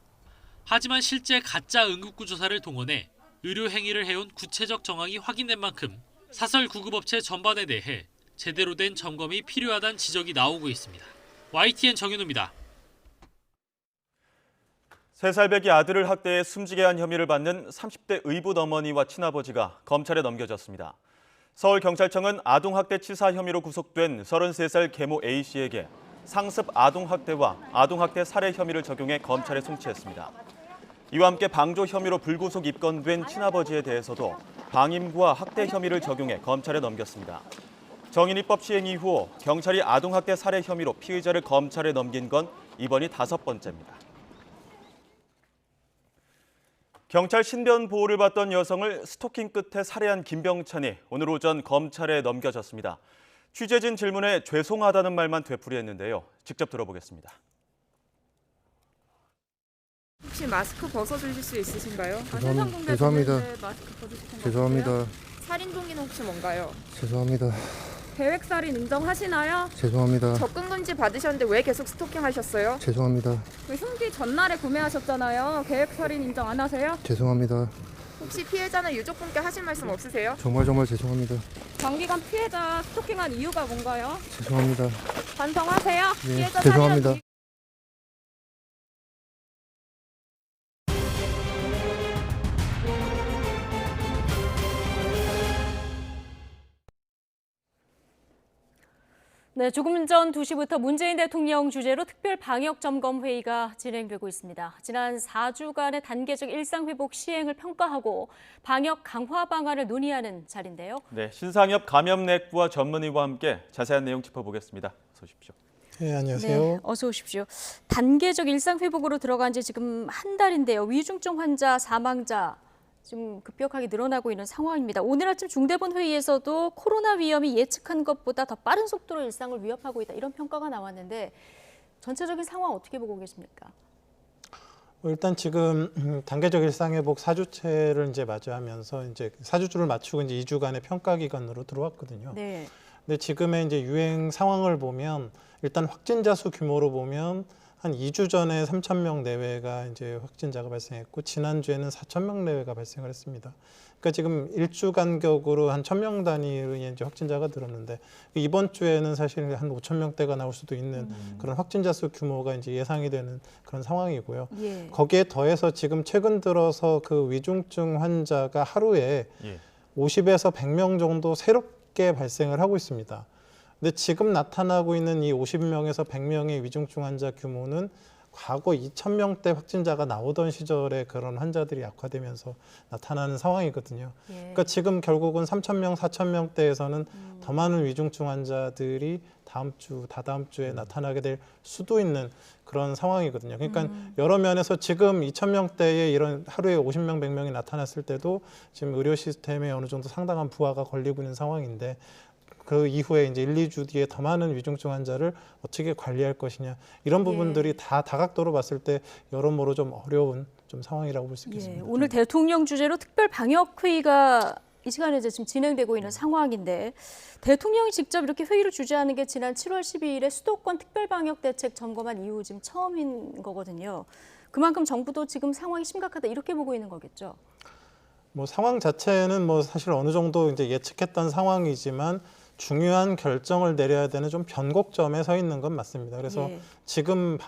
하지만 실제 가짜 응급구조사를 동원해 의료 행위를 해온 구체적 정황이 확인된 만큼 사설 구급업체 전반에 대해 제대로 된 점검이 필요하다는 지적이 나오고 있습니다. YTN 정윤우입니다. 3살배기 아들을 학대해 숨지게 한 혐의를 받는 30대 의붓 어머니와 친아버지가 검찰에 넘겨졌습니다. 서울경찰청은 아동학대 치사 혐의로 구속된 33살 계모 A씨에게 상습 아동학대와 아동학대 살해 혐의를 적용해 검찰에 송치했습니다. 이와 함께 방조 혐의로 불구속 입건된 친아버지에 대해서도 방임과 학대 혐의를 적용해 검찰에 넘겼습니다. 정인이법 시행 이후 경찰이 아동학대 살해 혐의로 피의자를 검찰에 넘긴 건 이번이 5번째입니다. 경찰 신변 보호를 받던 여성을 스토킹 끝에 살해한 김병찬이 오늘 오전 검찰에 넘겨졌습니다. 취재진 질문에 죄송하다는 말만 되풀이했는데요. 직접 들어보겠습니다. 혹시 마스크 벗어주실 수 있으신가요? 죄송합니다. 마스크 벗으시는 죄송합니다. 살인 동기는 혹시 뭔가요? 죄송합니다. 계획 살인 인정하시나요? 죄송합니다. 접근 금지 받으셨는데 왜 계속 스토킹 하셨어요? 죄송합니다. 그 흉기 전날에 구매하셨잖아요. 계획 살인 인정 안 하세요? 죄송합니다. 혹시 피해자는 유족분께 하실 말씀 없으세요? 정말 죄송합니다. 장기간 피해자 스토킹한 이유가 뭔가요? 죄송합니다. 반성하세요. 네, 피해자 죄송합니다. 살인한 네, 조금 전 2시부터 문재인 대통령 주재로 특별 방역 점검 회의가 진행되고 있습니다. 지난 4주간의 단계적 일상회복 시행을 평가하고 방역 강화 방안을 논의하는 자리인데요. 네, 신상엽 감염내과 전문의와 함께 자세한 내용 짚어보겠습니다. 어서 오십시오. 네, 안녕하세요. 네, 어서 오십시오. 단계적 일상회복으로 들어간 지 지금 한 달인데요. 위중증 환자, 사망자 좀 급격하게 늘어나고 있는 상황입니다. 오늘 아침 중대본 회의에서도 코로나 위험이 예측한 것보다 더 빠른 속도로 일상을 위협하고 있다. 이런 평가가 나왔는데 전체적인 상황 어떻게 보고 계십니까? 일단 지금 단계적 일상회복 4주째를 이제 맞이하면서 이제 4주를 맞추고 이제 2주간의 평가 기간으로 들어왔거든요. 네. 근데 지금의 이제 유행 상황을 보면 일단 확진자 수 규모로 보면 한 2주 전에 3,000명 내외가 이제 확진자가 발생했고 지난주에는 4,000명 내외가 발생을 했습니다. 그러니까 지금 일주 간격으로 한 1,000명 단위로 이제 확진자가 늘었는데 이번 주에는 사실 한 5,000명대가 나올 수도 있는 그런 확진자 수 규모가 이제 예상이 되는 그런 상황이고요. 예. 거기에 더해서 지금 최근 들어서 그 위중증 환자가 하루에 50에서 100명 정도 새롭게 발생을 하고 있습니다. 근데 지금 나타나고 있는 이 50명에서 100명의 위중증 환자 규모는 과거 2,000명대 확진자가 나오던 시절에 그런 환자들이 악화되면서 나타나는 상황이거든요. 예. 그러니까 지금 결국은 3,000명, 4,000명대에서는 더 많은 위중증 환자들이 다음 주, 다다음 주에 나타나게 될 수도 있는 그런 상황이거든요. 그러니까 여러 면에서 지금 2,000명대에 이런 하루에 50명, 100명이 나타났을 때도 지금 의료 시스템에 어느 정도 상당한 부하가 걸리고 있는 상황인데 그 이후에 이제 1, 2주 뒤에 더 많은 위중증 환자를 어떻게 관리할 것이냐 이런 부분들이 다 다각도로 봤을 때 여러모로 좀 어려운 좀 상황이라고 볼 수 있겠습니다. 오늘 대통령 주재로 특별 방역 회의가 이 시간에 이제 지금 진행되고 있는 상황인데 대통령이 직접 이렇게 회의를 주재하는 게 지난 7월 12일에 수도권 특별 방역 대책 점검한 이후 지금 처음인 거거든요. 그만큼 정부도 지금 상황이 심각하다 이렇게 보고 있는 거겠죠. 뭐 상황 자체는 뭐 사실 어느 정도 이제 예측했던 상황이지만 중요한 결정을 내려야 되는 좀 변곡점에 서 있는 건 맞습니다. 그래서 지금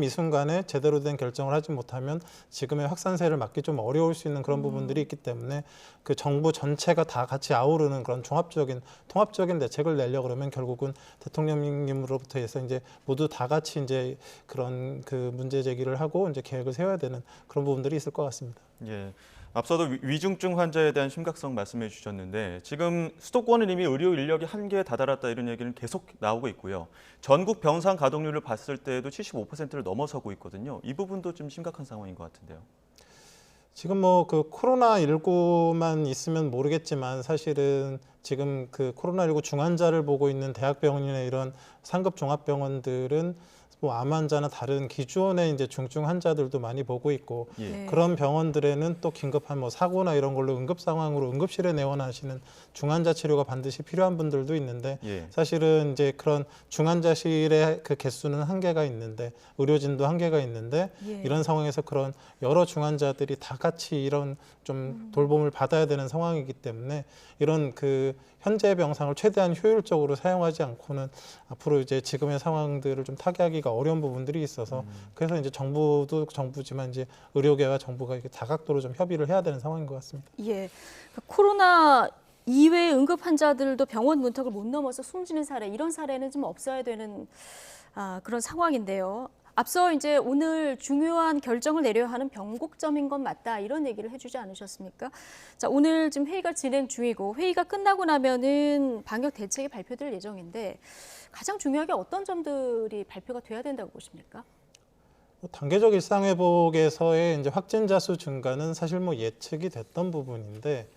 이 순간에 제대로 된 결정을 하지 못하면 지금의 확산세를 막기 좀 어려울 수 있는 그런 부분들이 있기 때문에 그 정부 전체가 다 같이 아우르는 그런 통합적인 대책을 내려 그러면 결국은 대통령님으로부터 해서 이제 모두 다 같이 이제 그런 그 문제 제기를 하고 이제 계획을 세워야 되는 그런 부분들이 있을 것 같습니다. 예. 앞서도 위중증 환자에 대한 심각성 말씀해 주셨는데 지금 수도권은 이미 의료 인력이 한계에 다다랐다 이런 얘기는 계속 나오고 있고요. 전국 병상 가동률을 봤을 때도 75%를 넘어서고 있거든요. 이 부분도 좀 심각한 상황인 것 같은데요. 지금 뭐 그 코로나19만 있으면 모르겠지만 사실은 지금 그 코로나19 중환자를 보고 있는 대학병원이나 이런 상급 종합병원들은 뭐 암 환자나 다른 기존의 이제 중증 환자들도 많이 보고 있고 그런 병원들에는 또 긴급한 뭐 사고나 이런 걸로 응급 상황으로 응급실에 내원하시는 중환자 치료가 반드시 필요한 분들도 있는데 사실은 이제 그런 중환자실의 그 개수는 한계가 있는데 의료진도 한계가 있는데 이런 상황에서 그런 여러 중환자들이 다 같이 이런 좀 돌봄을 받아야 되는 상황이기 때문에 이런 그 현재 병상을 최대한 효율적으로 사용하지 않고는 앞으로 이제 지금의 상황들을 좀 타개하기가 어려운 부분들이 있어서 그래서 이제 정부도 정부지만 이제 의료계와 정부가 이렇게 다각도로 좀 협의를 해야 되는 상황인 것 같습니다. 예, 코로나 이외의 응급 환자들도 병원 문턱을 못 넘어서 숨지는 사례 이런 사례는 좀 없어야 되는 그런 상황인데요. 앞서 이제 오늘 중요한 결정을 내려야 하는 변곡점인 건 맞다 이런 얘기를 해주지 않으셨습니까? 자, 오늘 지금 회의가 진행 중이고 회의가 끝나고 나면은 방역 대책이 발표될 예정인데 가장 중요하게 어떤 점들이 발표가 돼야 된다고 보십니까? 단계적 일상 회복에서의 이제 확진자 수 증가는 사실 뭐 예측이 됐던 부분인데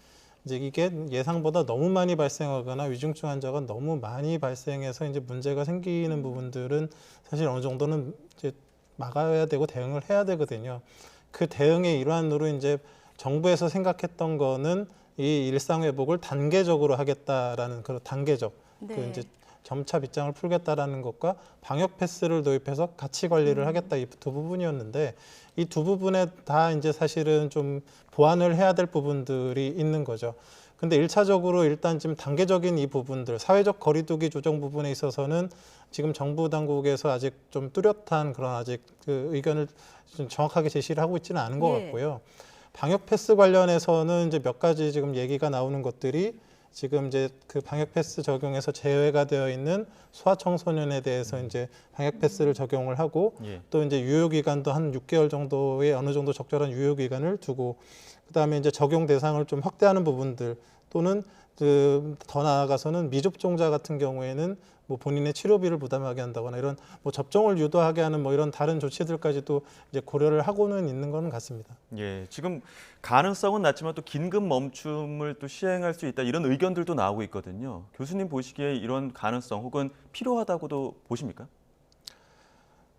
이제 이게 예상보다 너무 많이 발생하거나 위중증 환자가 너무 많이 발생해서 이제 문제가 생기는 부분들은 사실 어느 정도는 이제 막아야 되고 대응을 해야 되거든요. 그 대응의 일환으로 이제 정부에서 생각했던 거는 이 일상 회복을 단계적으로 하겠다라는 그런 단계적 그 이제 점차 빗장을 풀겠다라는 것과 방역 패스를 도입해서 같이 관리를 하겠다 이 두 부분이었는데 이 두 부분에 다 이제 사실은 좀 보완을 해야 될 부분들이 있는 거죠. 근데 1차적으로 일단 지금 단계적인 이 부분들, 사회적 거리두기 조정 부분에 있어서는 지금 정부 당국에서 아직 좀 뚜렷한 그런 아직 그 의견을 좀 정확하게 제시를 하고 있지는 않은 것 같고요. 방역 패스 관련해서는 이제 몇 가지 지금 얘기가 나오는 것들이 지금 이제 그 방역 패스 적용에서 제외가 되어 있는 소아청소년에 대해서 이제 방역 패스를 적용을 하고 또 이제 유효 기간도 한 6개월 정도의 어느 정도 적절한 유효 기간을 두고 그다음에 이제 적용 대상을 좀 확대하는 부분들 또는 그 더 나아가서는 미접종자 같은 경우에는 뭐 본인의 치료비를 부담하게 한다거나 이런 뭐 접종을 유도하게 하는 뭐 이런 다른 조치들까지도 이제 고려를 하고는 있는 건 같습니다. 예, 지금 가능성은 낮지만 또 긴급 멈춤을 또 시행할 수 있다 이런 의견들도 나오고 있거든요. 교수님 보시기에 이런 가능성 혹은 필요하다고도 보십니까?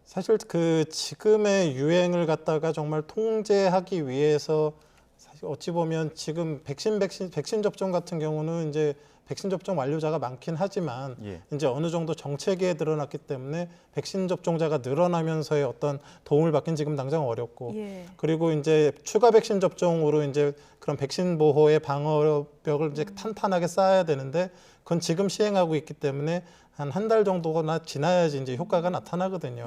사실 그 지금의 유행을 갖다가 정말 통제하기 위해서 사실 어찌 보면 지금 백신 접종 같은 경우는 이제 백신 접종 완료자가 많긴 하지만 이제 어느 정도 정체기에 드러났기 때문에 백신 접종자가 늘어나면서의 어떤 도움을 받긴 지금 당장 어렵고 그리고 이제 추가 백신 접종으로 이제 그런 백신 보호의 방어벽을 이제 탄탄하게 쌓아야 되는데 그건 지금 시행하고 있기 때문에 한 달 정도나 지나야지 이제 효과가 나타나거든요.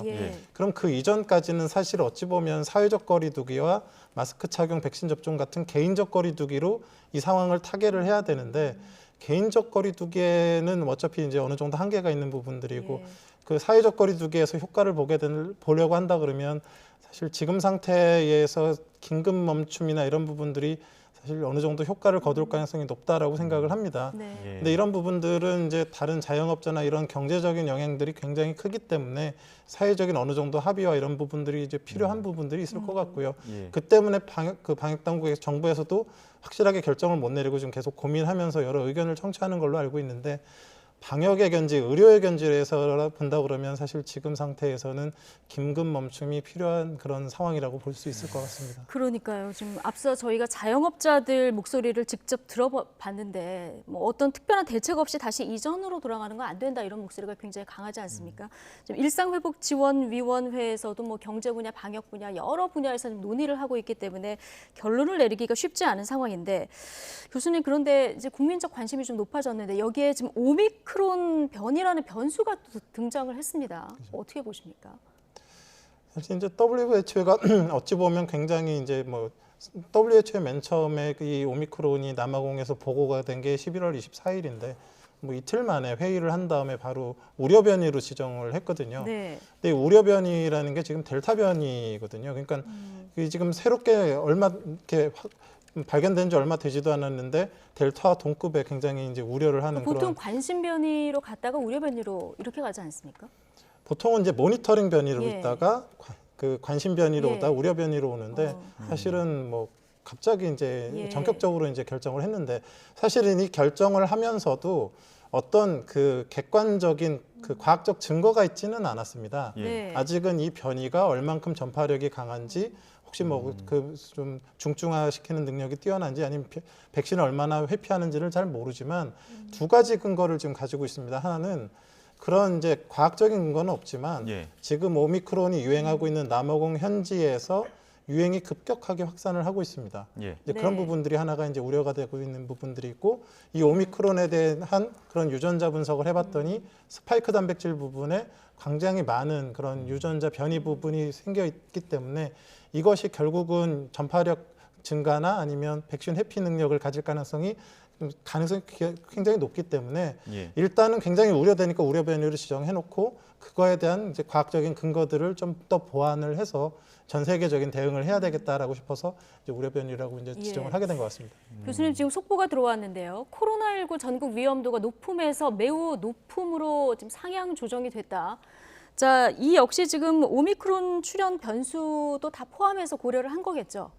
그럼 그 이전까지는 사실 어찌 보면 사회적 거리두기와 마스크 착용, 백신 접종 같은 개인적 거리두기로 이 상황을 타개를 해야 되는데 개인적 거리두기에는 어차피 이제 어느 정도 한계가 있는 부분들이고 그 사회적 거리두기에서 효과를 보려고 한다 그러면 사실 지금 상태에서 긴급 멈춤이나 이런 부분들이 사실 어느 정도 효과를 거둘 가능성이 높다라고 생각을 합니다. 근데 이런 부분들은 이제 다른 자영업자나 이런 경제적인 영향들이 굉장히 크기 때문에 사회적인 어느 정도 합의와 이런 부분들이 이제 필요한 부분들이 있을 것 같고요. 그 때문에 방역 당국의 정부에서도 확실하게 결정을 못 내리고 지금 계속 고민하면서 여러 의견을 청취하는 걸로 알고 있는데 방역의 견지, 의료의 견지에서 본다 그러면 사실 지금 상태에서는 긴급 멈춤이 필요한 그런 상황이라고 볼 수 있을 것 같습니다. 그러니까요. 지금 앞서 저희가 자영업자들 목소리를 직접 들어봤는데 뭐 어떤 특별한 대책 없이 다시 이전으로 돌아가는 건 안 된다 이런 목소리가 굉장히 강하지 않습니까? 지금 일상회복지원위원회에서도 뭐 경제 분야, 방역 분야 여러 분야에서 논의를 하고 있기 때문에 결론을 내리기가 쉽지 않은 상황인데 교수님 그런데 이제 국민적 관심이 좀 높아졌는데 여기에 지금 오미크론 변이라는 변수가 등장을 했습니다. 어떻게 보십니까? 사실 이제 WHO가 어찌 보면 굉장히 이제 뭐 WHO 맨 처음에 이 오미크론이 남아공에서 보고가 된 게 11월 24일인데 뭐 이틀 만에 회의를 한 다음에 바로 우려 변이로 지정을 했거든요. 근데 우려 변이라는 게 지금 델타 변이거든요. 그러니까 지금 새롭게 얼마 이렇게 발견된 지 얼마 되지도 않았는데 델타 동급에 굉장히 이제 우려를 하는 보통 관심 변이로 갔다가 우려 변이로 이렇게 가지 않습니까? 보통은 이제 모니터링 변이로 있다가 그 관심 변이로 오다 우려 변이로 오는데 사실은 뭐 갑자기 이제 전격적으로 이제 결정을 했는데 사실은 이 결정을 하면서도 어떤 그 객관적인 그 과학적 증거가 있지는 않았습니다. 아직은 이 변이가 얼만큼 전파력이 강한지 혹시 뭐 그 좀 중증화시키는 능력이 뛰어난지 아니면 백신을 얼마나 회피하는지를 잘 모르지만 두 가지 근거를 지금 가지고 있습니다. 하나는 그런 이제 과학적인 근거는 없지만 지금 오미크론이 유행하고 있는 남아공 현지에서 유행이 급격하게 확산을 하고 있습니다. 이제 그런 부분들이 하나가 이제 우려가 되고 있는 부분들이 있고 이 오미크론에 대한 그런 유전자 분석을 해봤더니 스파이크 단백질 부분에 굉장히 많은 그런 유전자 변이 부분이 생겨 있기 때문에 이것이 결국은 전파력 증가나 아니면 백신 회피 능력을 가질 가능성이 굉장히 높기 때문에 일단은 굉장히 우려되니까 우려 변이를 지정해놓고 그거에 대한 이제 과학적인 근거들을 좀 더 보완을 해서 전 세계적인 대응을 해야 되겠다라고 싶어서 이제 우려 변이라고 이제 지정을 하게 된 것 같습니다. 교수님 지금 속보가 들어왔는데요. 코로나19 전국 위험도가 높음에서 매우 높음으로 지금 상향 조정이 됐다. 자, 이 역시 지금 오미크론 출현 변수도 다 포함해서 고려를 한 거겠죠?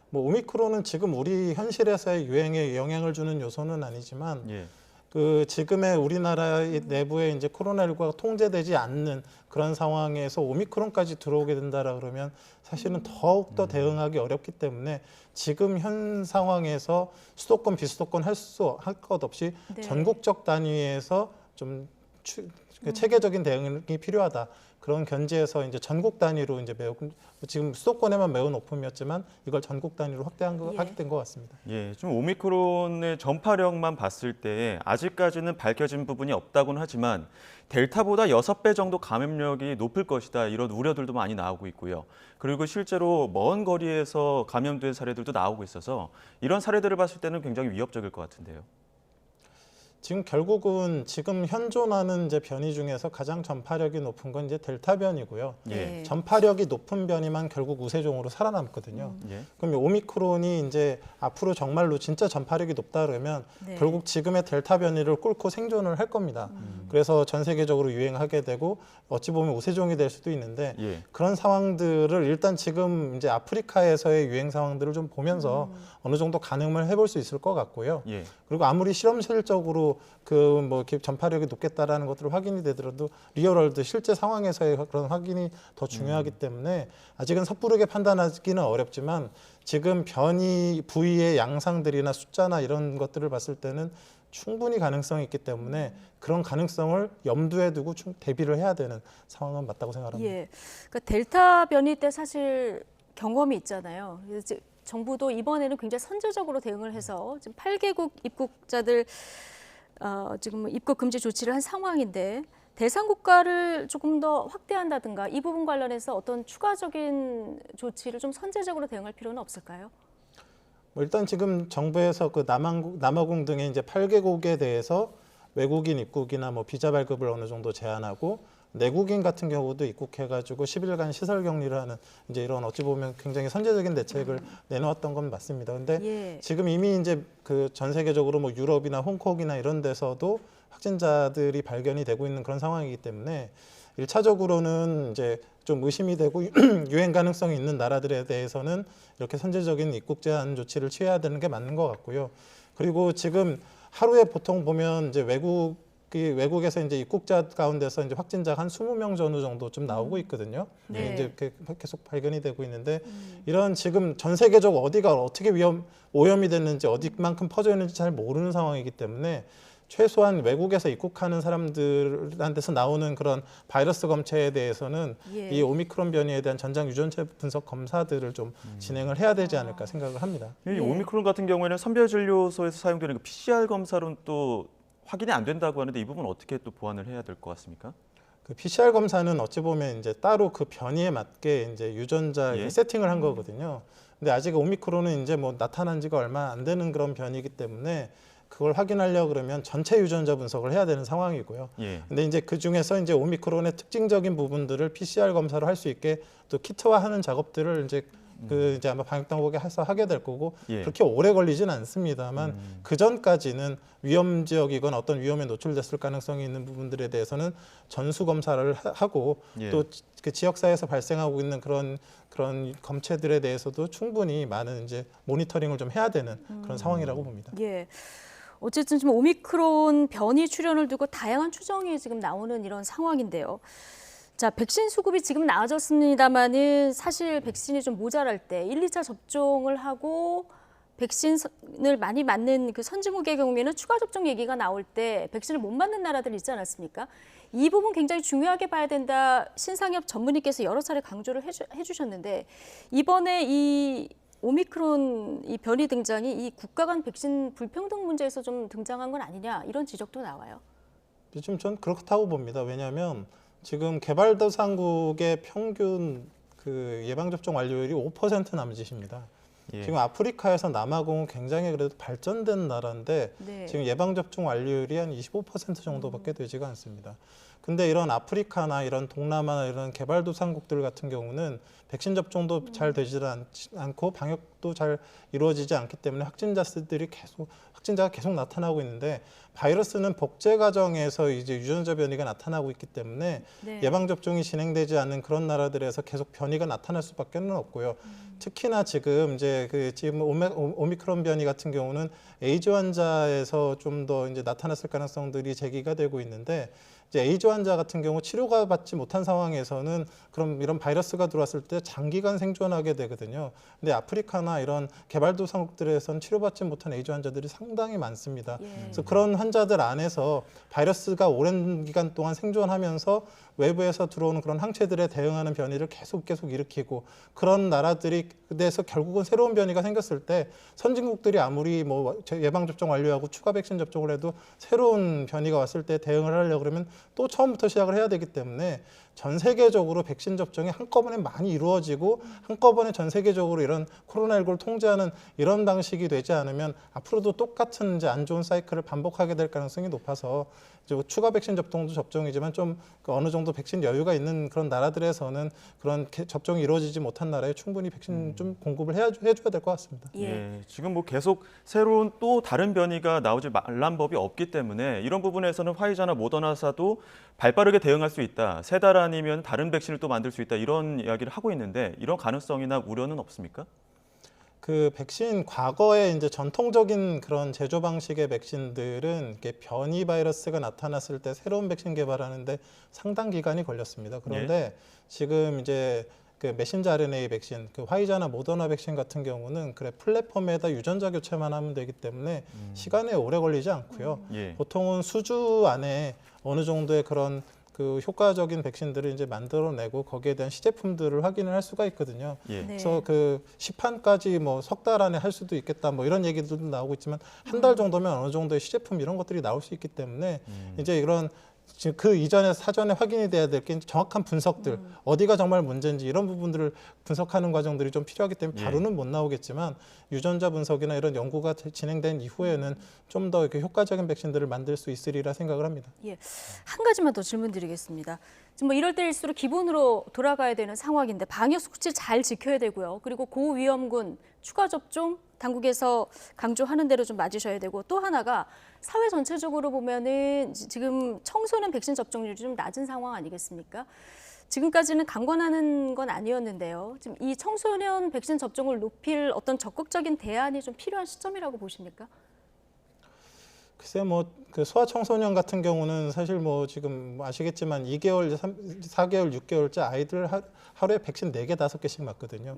뭐 오미크론은 지금 우리 현실에서의 유행에 영향을 주는 요소는 아니지만 그 지금의 우리나라 내부에 이제 코로나19가 통제되지 않는 그런 상황에서 오미크론까지 들어오게 된다라 그러면 사실은 더욱 더 대응하기 어렵기 때문에 지금 현 상황에서 수도권 비수도권 할 것 없이 전국적 단위에서 좀 체계적인 대응이 필요하다. 그런 견지에서 이제 전국 단위로 이제 매우 지금 수도권에만 매우 높음이었지만 이걸 전국 단위로 하게 된 것 같습니다. 좀 오미크론의 전파력만 봤을 때 아직까지는 밝혀진 부분이 없다고는 하지만 델타보다 6배 정도 감염력이 높을 것이다 이런 우려들도 많이 나오고 있고요. 그리고 실제로 먼 거리에서 감염된 사례들도 나오고 있어서 이런 사례들을 봤을 때는 굉장히 위협적일 것 같은데요. 지금 결국은 지금 현존하는 이제 변이 중에서 가장 전파력이 높은 건 이제 델타 변이고요. 전파력이 높은 변이만 결국 우세종으로 살아남거든요. 그럼 오미크론이 이제 앞으로 정말로 진짜 전파력이 높다 그러면 결국 지금의 델타 변이를 꿇고 생존을 할 겁니다. 그래서 전 세계적으로 유행하게 되고 어찌 보면 우세종이 될 수도 있는데 그런 상황들을 일단 지금 이제 아프리카에서의 유행 상황들을 좀 보면서 어느 정도 가늠을 해볼 수 있을 것 같고요. 그리고 아무리 실험실적으로 그 뭐 전파력이 높겠다라는 것들을 확인이 되더라도 리얼월드 실제 상황에서의 그런 확인이 더 중요하기 때문에 아직은 섣부르게 판단하기는 어렵지만 지금 변이 부위의 양상들이나 숫자나 이런 것들을 봤을 때는 충분히 가능성이 있기 때문에 그런 가능성을 염두에 두고 대비를 해야 되는 상황은 맞다고 생각합니다. 예, 그러니까 델타 변이 때 사실 경험이 있잖아요. 그래서 정부도 이번에는 굉장히 선제적으로 대응을 해서 지금 8개국 입국자들 지금 입국 금지 조치를 한 상황인데 대상 국가를 조금 더 확대한다든가 이 부분 관련해서 어떤 추가적인 조치를 좀 선제적으로 대응할 필요는 없을까요? 일단 지금 정부에서 그 남아공 등의 이제 8개국에 대해서 외국인 입국이나 뭐 비자 발급을 어느 정도 제한하고 내국인 같은 경우도 입국해가지고 10일간 시설 격리를 하는 이제 이런 어찌 보면 굉장히 선제적인 대책을 내놓았던 건 맞습니다. 근데 지금 이미 이제 그 전 세계적으로 뭐 유럽이나 홍콩이나 이런 데서도 확진자들이 발견이 되고 있는 그런 상황이기 때문에 1차적으로는 이제 좀 의심이 되고 유행 가능성이 있는 나라들에 대해서는 이렇게 선제적인 입국 제한 조치를 취해야 되는 게 맞는 것 같고요. 그리고 지금 하루에 보통 보면 이제 외국에서 이제 입국자 가운데서 이제 확진자가 한 20명 정도 좀 나오고 있거든요. 네. 이제 계속 발견이 되고 있는데 이런 지금 전 세계적 어디가 어떻게 오염이 됐는지 어디만큼 퍼져 있는지 잘 모르는 상황이기 때문에 최소한 외국에서 입국하는 사람들한테서 나오는 그런 바이러스 검체에 대해서는 이 오미크론 변이에 대한 전장 유전체 분석 검사들을 좀 진행을 해야 되지 않을까 생각을 합니다. 이 오미크론 같은 경우에는 선별진료소에서 사용되는 그 PCR 검사로는 또 확인이 안 된다고 하는데 이 부분 어떻게 또 보완을 해야 될 것 같습니까? 그 PCR 검사는 어찌 보면 이제 따로 그 변이에 맞게 이제 유전자 세팅을 한 거거든요. 근데 아직 오미크론은 이제 뭐 나타난 지가 얼마 안 되는 그런 변이기 때문에 그걸 확인하려고 그러면 전체 유전자 분석을 해야 되는 상황이고요. 근데 이제 그 중에서 이제 오미크론의 특징적인 부분들을 PCR 검사로 할 수 있게 또 키트화하는 작업들을 이제 이제 아마 방역당국에 해서 하게 될 거고 그렇게 오래 걸리진 않습니다만 그 전까지는 위험 지역이거나 어떤 위험에 노출됐을 가능성이 있는 부분들에 대해서는 전수 검사를 하고 또 그 지역사회에서 발생하고 있는 그런 검체들에 대해서도 충분히 많은 이제 모니터링을 좀 해야 되는 그런 상황이라고 봅니다. 예. 어쨌든 지금 오미크론 변이 출현을 두고 다양한 추정이 지금 나오는 이런 상황인데요. 자, 백신 수급이 지금 나아졌습니다만은 사실 백신이 좀 모자랄 때 1, 2차 접종을 하고 백신을 많이 맞는 그 선진국의 경우에는 추가 접종 얘기가 나올 때 백신을 못 맞는 나라들 있지 않았습니까? 이 부분 굉장히 중요하게 봐야 된다. 신상엽 전문의께서 여러 차례 강조를 해주셨는데 이번에 이 오미크론 이 변이 등장이 이 국가 간 백신 불평등 문제에서 좀 등장한 건 아니냐 이런 지적도 나와요. 좀 전 그렇다고 봅니다. 왜냐하면 지금 개발도상국의 평균 그 예방접종 완료율이 5% 남짓입니다. 지금 아프리카에서 남아공은 굉장히 그래도 발전된 나라인데 지금 예방접종 완료율이 한 25% 정도밖에 되지가 않습니다. 근데 이런 아프리카나 이런 동남아나 이런 개발도상국들 같은 경우는 백신 접종도 잘 되지 않고 방역도 잘 이루어지지 않기 때문에 확진자가 계속 나타나고 있는데 바이러스는 복제 과정에서 이제 유전자 변이가 나타나고 있기 때문에 예방 접종이 진행되지 않는 그런 나라들에서 계속 변이가 나타날 수밖에는 없고요. 특히나 지금 지금 오미크론 변이 같은 경우는 에이즈 환자에서 좀 더 이제 나타났을 가능성들이 제기가 되고 있는데 이제 에이즈 환자 같은 경우 치료가 받지 못한 상황에서는 그럼 이런 바이러스가 들어왔을 때 장기간 생존하게 되거든요. 근데 아프리카나 이런 개발도상국들에서는 치료받지 못한 에이즈 환자들이 상당히 많습니다. 그래서 그런 환자들 안에서 바이러스가 오랜 기간 동안 생존하면서 외부에서 들어오는 그런 항체들에 대응하는 변이를 계속 일으키고 그런 나라들이 그래서 결국은 새로운 변이가 생겼을 때 선진국들이 아무리 뭐 예방접종 완료하고 추가 백신 접종을 해도 새로운 변이가 왔을 때 대응을 하려고 그러면 또 처음부터 시작을 해야 되기 때문에 전 세계적으로 백신 접종이 한꺼번에 많이 이루어지고 한꺼번에 전 세계적으로 이런 코로나19를 통제하는 이런 방식이 되지 않으면 앞으로도 똑같은 이제 안 좋은 사이클을 반복하게 될 가능성이 높아서 이제 추가 백신 접종도 접종이지만 좀 어느 정도 백신 여유가 있는 그런 나라들에서는 그런 접종이 이루어지지 못한 나라에 충분히 백신 좀 공급을 해줘야 될 것 같습니다. 지금 뭐 계속 새로운 또 다른 변이가 나오지 말란 법이 없기 때문에 이런 부분에서는 화이자나 모더나사도 발빠르게 대응할 수 있다. 3달 아니면 다른 백신을 또 만들 수 있다. 이런 이야기를 하고 있는데 이런 가능성이나 우려는 없습니까? 그 백신 과거에 이제 전통적인 그런 제조 방식의 백신들은 이렇게 변이 바이러스가 나타났을 때 새로운 백신 개발하는데 상당 기간이 걸렸습니다. 그런데 지금 이제 그 메신저 RNA 백신, 그 화이자나 모더나 백신 같은 경우는 그래 플랫폼에다 유전자 교체만 하면 되기 때문에 시간에 오래 걸리지 않고요. 보통은 수주 안에 어느 정도의 그런 그 효과적인 백신들을 이제 만들어내고 거기에 대한 시제품들을 확인을 할 수가 있거든요. 그래서 그 시판까지 뭐 석 달 안에 할 수도 있겠다 뭐 이런 얘기도 나오고 있지만 한 달 정도면 어느 정도의 시제품 이런 것들이 나올 수 있기 때문에 이제 이런 지금 그 이전에 사전에 확인이 돼야 될 게 정확한 분석들, 어디가 정말 문제인지 이런 부분들을 분석하는 과정들이 좀 필요하기 때문에 바로는 못 나오겠지만 유전자 분석이나 이런 연구가 진행된 이후에는 좀 더 이렇게 효과적인 백신들을 만들 수 있으리라 생각을 합니다. 한 가지만 더 질문드리겠습니다. 지금 뭐 이럴 때일수록 기본으로 돌아가야 되는 상황인데 방역 수칙 잘 지켜야 되고요. 그리고 고위험군 추가 접종 당국에서 강조하는 대로 좀 맞으셔야 되고 또 하나가 사회 전체적으로 보면은 지금 청소년 백신 접종률이 좀 낮은 상황 아니겠습니까? 지금까지는 강권하는 건 아니었는데요. 지금 이 청소년 백신 접종을 높일 어떤 적극적인 대안이 좀 필요한 시점이라고 보십니까? 글쎄 뭐 그 소아청소년 같은 경우는 사실 뭐 지금 아시겠지만 2개월, 4개월, 6개월째 아이들 하루에 백신 4개, 5개씩 맞거든요.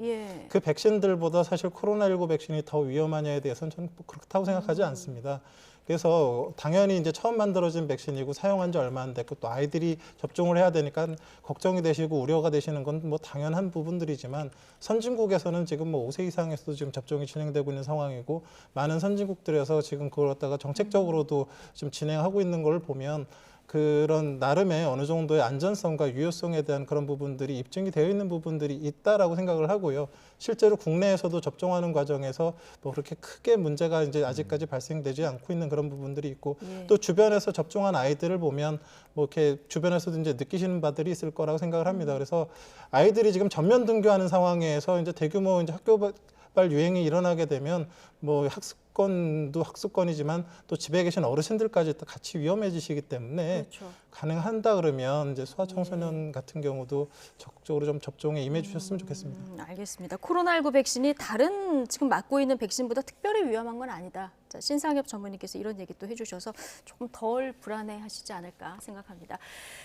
그 백신들보다 사실 코로나19 백신이 더 위험하냐에 대해서는 저는 그렇다고 생각하지 않습니다. 그래서 당연히 이제 처음 만들어진 백신이고 사용한 지 얼마 안 됐고 또 아이들이 접종을 해야 되니까 걱정이 되시고 우려가 되시는 건 뭐 당연한 부분들이지만 선진국에서는 지금 뭐 5세 이상에서도 지금 접종이 진행되고 있는 상황이고 많은 선진국들에서 지금 그걸 갖다가 정책적으로도 좀 진행하고 있는 걸 보면 그런 나름의 어느 정도의 안전성과 유효성에 대한 그런 부분들이 입증이 되어 있는 부분들이 있다라고 생각을 하고요. 실제로 국내에서도 접종하는 과정에서 뭐 그렇게 크게 문제가 이제 아직까지 발생되지 않고 있는 그런 부분들이 있고 또 주변에서 접종한 아이들을 보면 뭐 이렇게 주변에서도 이제 느끼시는 바들이 있을 거라고 생각을 합니다. 그래서 아이들이 지금 전면 등교하는 상황에서 이제 대규모 이제 학교발 유행이 일어나게 되면 뭐 학습권도 학습권이지만 또 집에 계신 어르신들까지 또 같이 위험해지시기 때문에 가능한다 그러면 이제 소아청소년 같은 경우도 적극적으로 좀 접종에 임해 주셨으면 좋겠습니다. 알겠습니다. 코로나19 백신이 다른 지금 맞고 있는 백신보다 특별히 위험한 건 아니다. 자, 신상엽 전문의께서 이런 얘기 또 해주셔서 조금 덜 불안해하시지 않을까 생각합니다.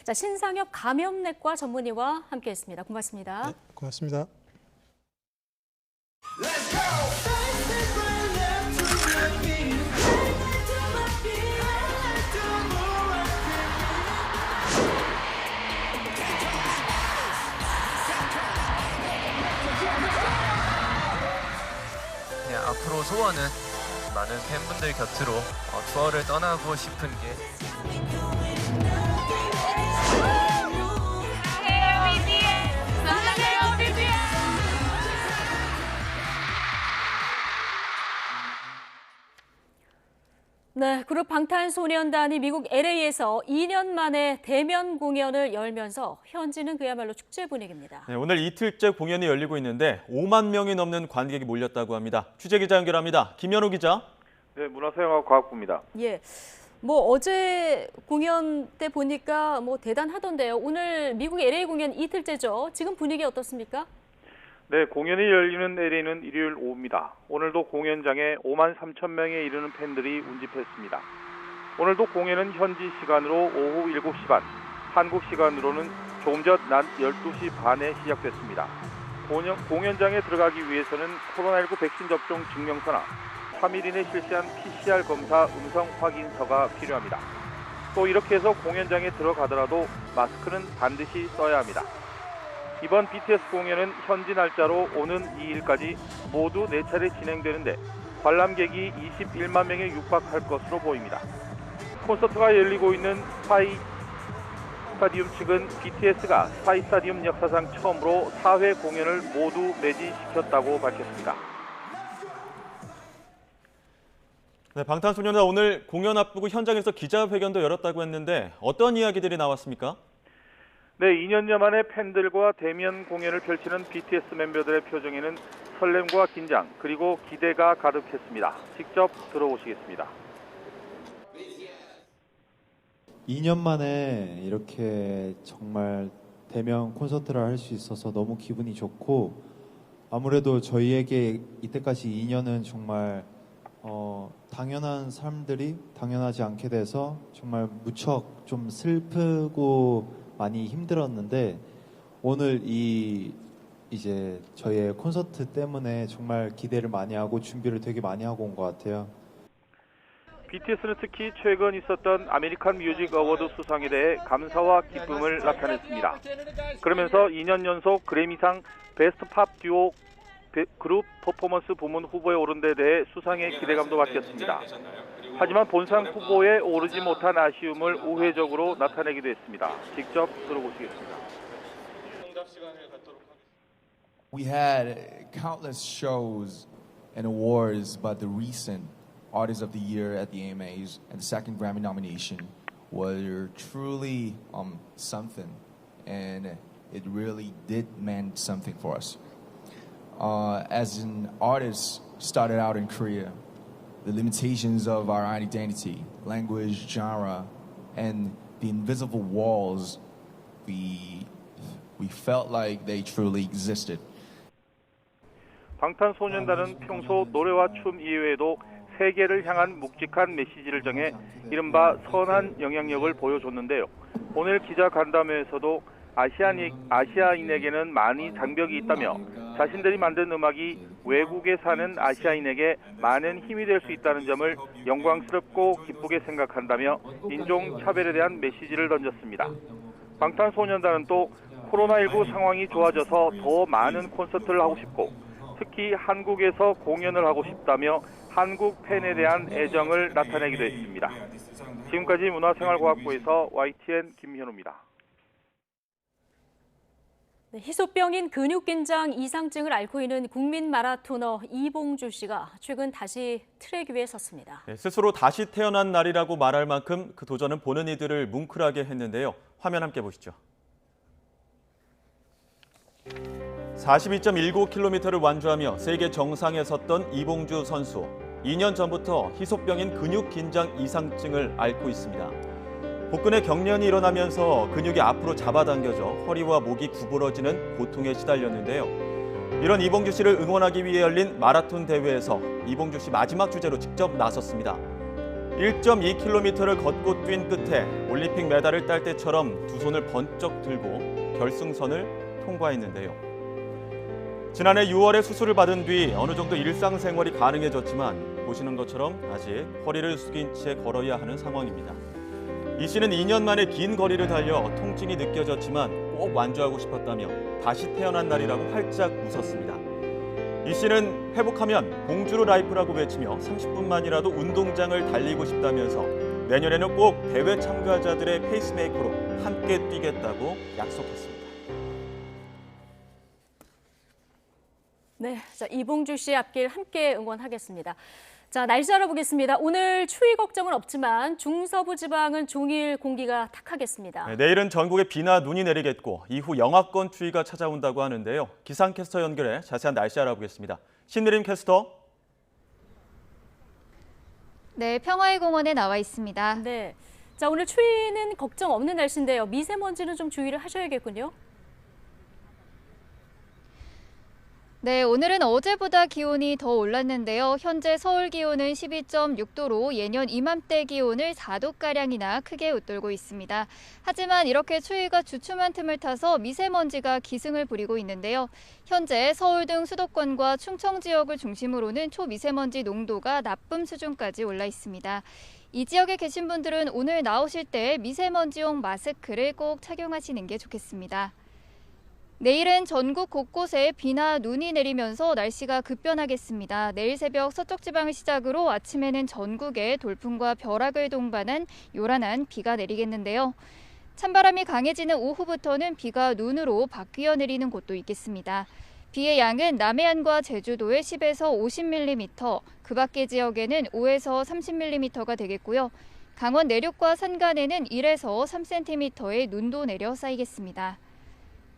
자, 신상엽 감염내과 전문의와 함께했습니다. 고맙습니다. 네, 고맙습니다. 앞으로 소원은 많은 팬분들 곁으로 투어를 떠나고 싶은 게 네, 그룹 방탄소년단이 미국 LA에서 2년 만에 대면 공연을 열면서 현지는 그야말로 축제 분위기입니다. 네, 오늘 이틀째 공연이 열리고 있는데 5만 명이 넘는 관객이 몰렸다고 합니다. 취재기자 연결합니다. 김현우 기자. 네, 문화사회과 과학부입니다. 뭐 어제 공연 때 보니까 뭐 대단하던데요. 오늘 미국 LA 공연 이틀째죠. 지금 분위기 어떻습니까? 네, 공연이 열리는 LA는 일요일 오후입니다. 오늘도 공연장에 5만 3천 명에 이르는 팬들이 운집했습니다. 오늘도 공연은 현지 시간으로 오후 7시 반, 한국 시간으로는 조금 전 낮 12시 반에 시작됐습니다. 공연장에 들어가기 위해서는 코로나19 백신 접종 증명서나 3일 이내 실시한 PCR 검사 음성 확인서가 필요합니다. 또 이렇게 해서 공연장에 들어가더라도 마스크는 반드시 써야 합니다. 이번 BTS 공연은 현지 날짜로 오는 2일까지 모두 4차례 진행되는데 관람객이 21만 명에 육박할 것으로 보입니다. 콘서트가 열리고 있는 스파이 스타디움 측은 BTS가 스파이 스타디움 역사상 처음으로 4회 공연을 모두 매진시켰다고 밝혔습니다. 네, 방탄소년단 오늘 공연 앞두고 현장에서 기자회견도 열었다고 했는데 어떤 이야기들이 나왔습니까? 네, 2년여 만에 팬들과 대면 공연을 펼치는 BTS 멤버들의 표정에는 설렘과 긴장 그리고 기대가 가득했습니다. 직접 들어보시겠습니다. 2년 만에 이렇게 정말 대면 콘서트를 할 수 있어서 너무 기분이 좋고 아무래도 저희에게 이때까지 2년은 정말 당연한 사람들이 당연하지 않게 돼서 정말 무척 좀 슬프고 많이 힘들었는데 오늘 이 이제 저희의 콘서트 때문에 정말 기대를 많이 하고 준비를 되게 많이 하고 온 것 같아요. BTS는 특히 최근 있었던 아메리칸 뮤직 어워드 수상에 대해 감사와 기쁨을 나타냈습니다. 그러면서 2년 연속 그래미상 베스트 팝 듀오 그룹 퍼포먼스 부문 후보에 오른 데 대해 수상의 기대감도 밝혔습니다. 하지만 본상 후보에 오르지 못한 아쉬움을 우회적으로 나타내기도 했습니다. 직접 들어보시겠습니다. We had countless shows and awards, but the recent Artist of the Year at the AMAs and the second Grammy nomination were truly something, and it really did mean something for us. As an artist started out in Korea, the limitations of our identity, language, genre, and the invisible walls, we felt like they truly existed. 방탄소년단은 평소 노래와 춤 이외에도 세계를 향한 묵직한 메시지를 정해 이른바 선한 영향력을 보여줬는데요. 오늘 기자 간담회에서도 아시아인에게는 많이 장벽이 있다며 자신들이 만든 음악이 외국에 사는 아시아인에게 많은 힘이 될 수 있다는 점을 영광스럽고 기쁘게 생각한다며 인종차별에 대한 메시지를 던졌습니다. 방탄소년단은 또 코로나19 상황이 좋아져서 더 많은 콘서트를 하고 싶고 특히 한국에서 공연을 하고 싶다며 한국 팬에 대한 애정을 나타내기도 했습니다. 지금까지 문화생활과학부에서 YTN 김현우입니다. 네, 희소병인 근육긴장 이상증을 앓고 있는 국민 마라토너 이봉주 씨가 최근 다시 트랙 위에 섰습니다. 네, 스스로 다시 태어난 날이라고 말할 만큼 그 도전은 보는 이들을 뭉클하게 했는데요. 화면 함께 보시죠. 42.19km를 완주하며 세계 정상에 섰던 이봉주 선수. 2년 전부터 희소병인 근육 긴장 이상증을 앓고 있습니다. 복근에 경련이 일어나면서 근육이 앞으로 잡아당겨져 허리와 목이 구부러지는 고통에 시달렸는데요. 이런 이봉주 씨를 응원하기 위해 열린 마라톤 대회에서 이봉주 씨 마지막 주제로 직접 나섰습니다. 1.2km를 걷고 뛴 끝에 올림픽 메달을 딸 때처럼 두 손을 번쩍 들고 결승선을 통과했는데요. 지난해 6월에 수술을 받은 뒤 어느 정도 일상생활이 가능해졌지만 보시는 것처럼 아직 허리를 숙인 채 걸어야 하는 상황입니다. 이 씨는 2년 만에 긴 거리를 달려 통증이 느껴졌지만 꼭 완주하고 싶었다며 다시 태어난 날이라고 활짝 웃었습니다. 이 씨는 회복하면 봉주루 라이프라고 외치며 30분만이라도 운동장을 달리고 싶다면서 내년에는 꼭 대회 참가자들의 페이스메이커로 함께 뛰겠다고 약속했습니다. 네, 자, 이봉주 씨의 앞길 함께 응원하겠습니다. 자, 날씨 알아보겠습니다. 오늘 추위 걱정은 없지만 중서부 지방은 종일 공기가 탁하겠습니다. 네, 내일은 전국에 비나 눈이 내리겠고 이후 영하권 추위가 찾아온다고 하는데요. 기상캐스터 연결해 자세한 날씨 알아보겠습니다. 신내림 캐스터. 네, 평화의 공원에 나와 있습니다. 네, 자, 오늘 추위는 걱정 없는 날씨인데요. 미세먼지는 좀 주의를 하셔야겠군요. 네, 오늘은 어제보다 기온이 더 올랐는데요. 현재 서울 기온은 12.6도로 예년 이맘때 기온을 4도가량이나 크게 웃돌고 있습니다. 하지만 이렇게 추위가 주춤한 틈을 타서 미세먼지가 기승을 부리고 있는데요. 현재 서울 등 수도권과 충청 지역을 중심으로는 초미세먼지 농도가 나쁨 수준까지 올라 있습니다. 이 지역에 계신 분들은 오늘 나오실 때 미세먼지용 마스크를 꼭 착용하시는 게 좋겠습니다. 내일은 전국 곳곳에 비나 눈이 내리면서 날씨가 급변하겠습니다. 내일 새벽 서쪽 지방을 시작으로 아침에는 전국에 돌풍과 벼락을 동반한 요란한 비가 내리겠는데요. 찬바람이 강해지는 오후부터는 비가 눈으로 바뀌어 내리는 곳도 있겠습니다. 비의 양은 남해안과 제주도에 10에서 50mm, 그 밖의 지역에는 5에서 30mm가 되겠고요. 강원 내륙과 산간에는 1에서 3cm의 눈도 내려 쌓이겠습니다.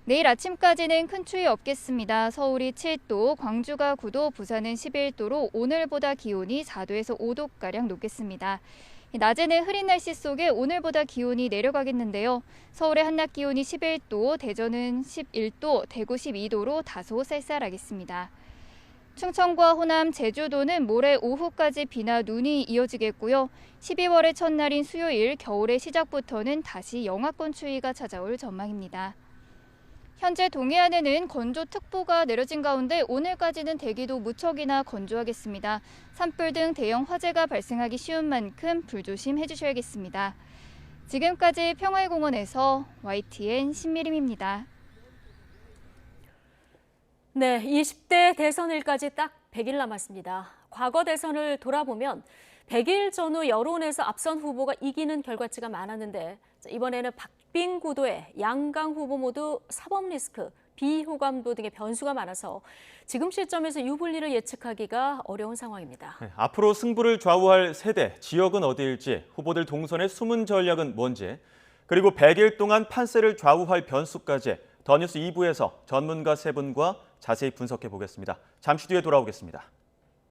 내일 아침까지는 큰 추위 없겠습니다. 서울이 7도, 광주가 9도, 부산은 11도로 오늘보다 기온이 4도에서 5도가량 높겠습니다. 낮에는 흐린 날씨 속에 오늘보다 기온이 내려가겠는데요. 서울의 한낮 기온이 11도, 대전은 11도, 대구 12도로 다소 쌀쌀하겠습니다. 충청과 호남, 제주도는 모레 오후까지 비나 눈이 이어지겠고요. 12월의 첫날인 수요일 겨울의 시작부터는 다시 영하권 추위가 찾아올 전망입니다. 현재 동해안에는 건조특보가 내려진 가운데 오늘까지는 대기도 무척이나 건조하겠습니다. 산불 등 대형 화재가 발생하기 쉬운 만큼 불조심해 주셔야겠습니다. 지금까지 평화의 공원에서 YTN 신미림입니다. 네, 20대 대선일까지 딱 100일 남았습니다. 과거 대선을 돌아보면 100일 전후 여론에서 앞선 후보가 이기는 결과치가 많았는데 이번에는 박빙 구도에 양강 후보 모두 사법 리스크, 비호감도 등의 변수가 많아서 지금 시점에서 유불리를 예측하기가 어려운 상황입니다. 네, 앞으로 승부를 좌우할 세대, 지역은 어디일지, 후보들 동선의 숨은 전략은 뭔지, 그리고 100일 동안 판세를 좌우할 변수까지 더 뉴스 2부에서 전문가 세 분과 자세히 분석해 보겠습니다. 잠시 뒤에 돌아오겠습니다.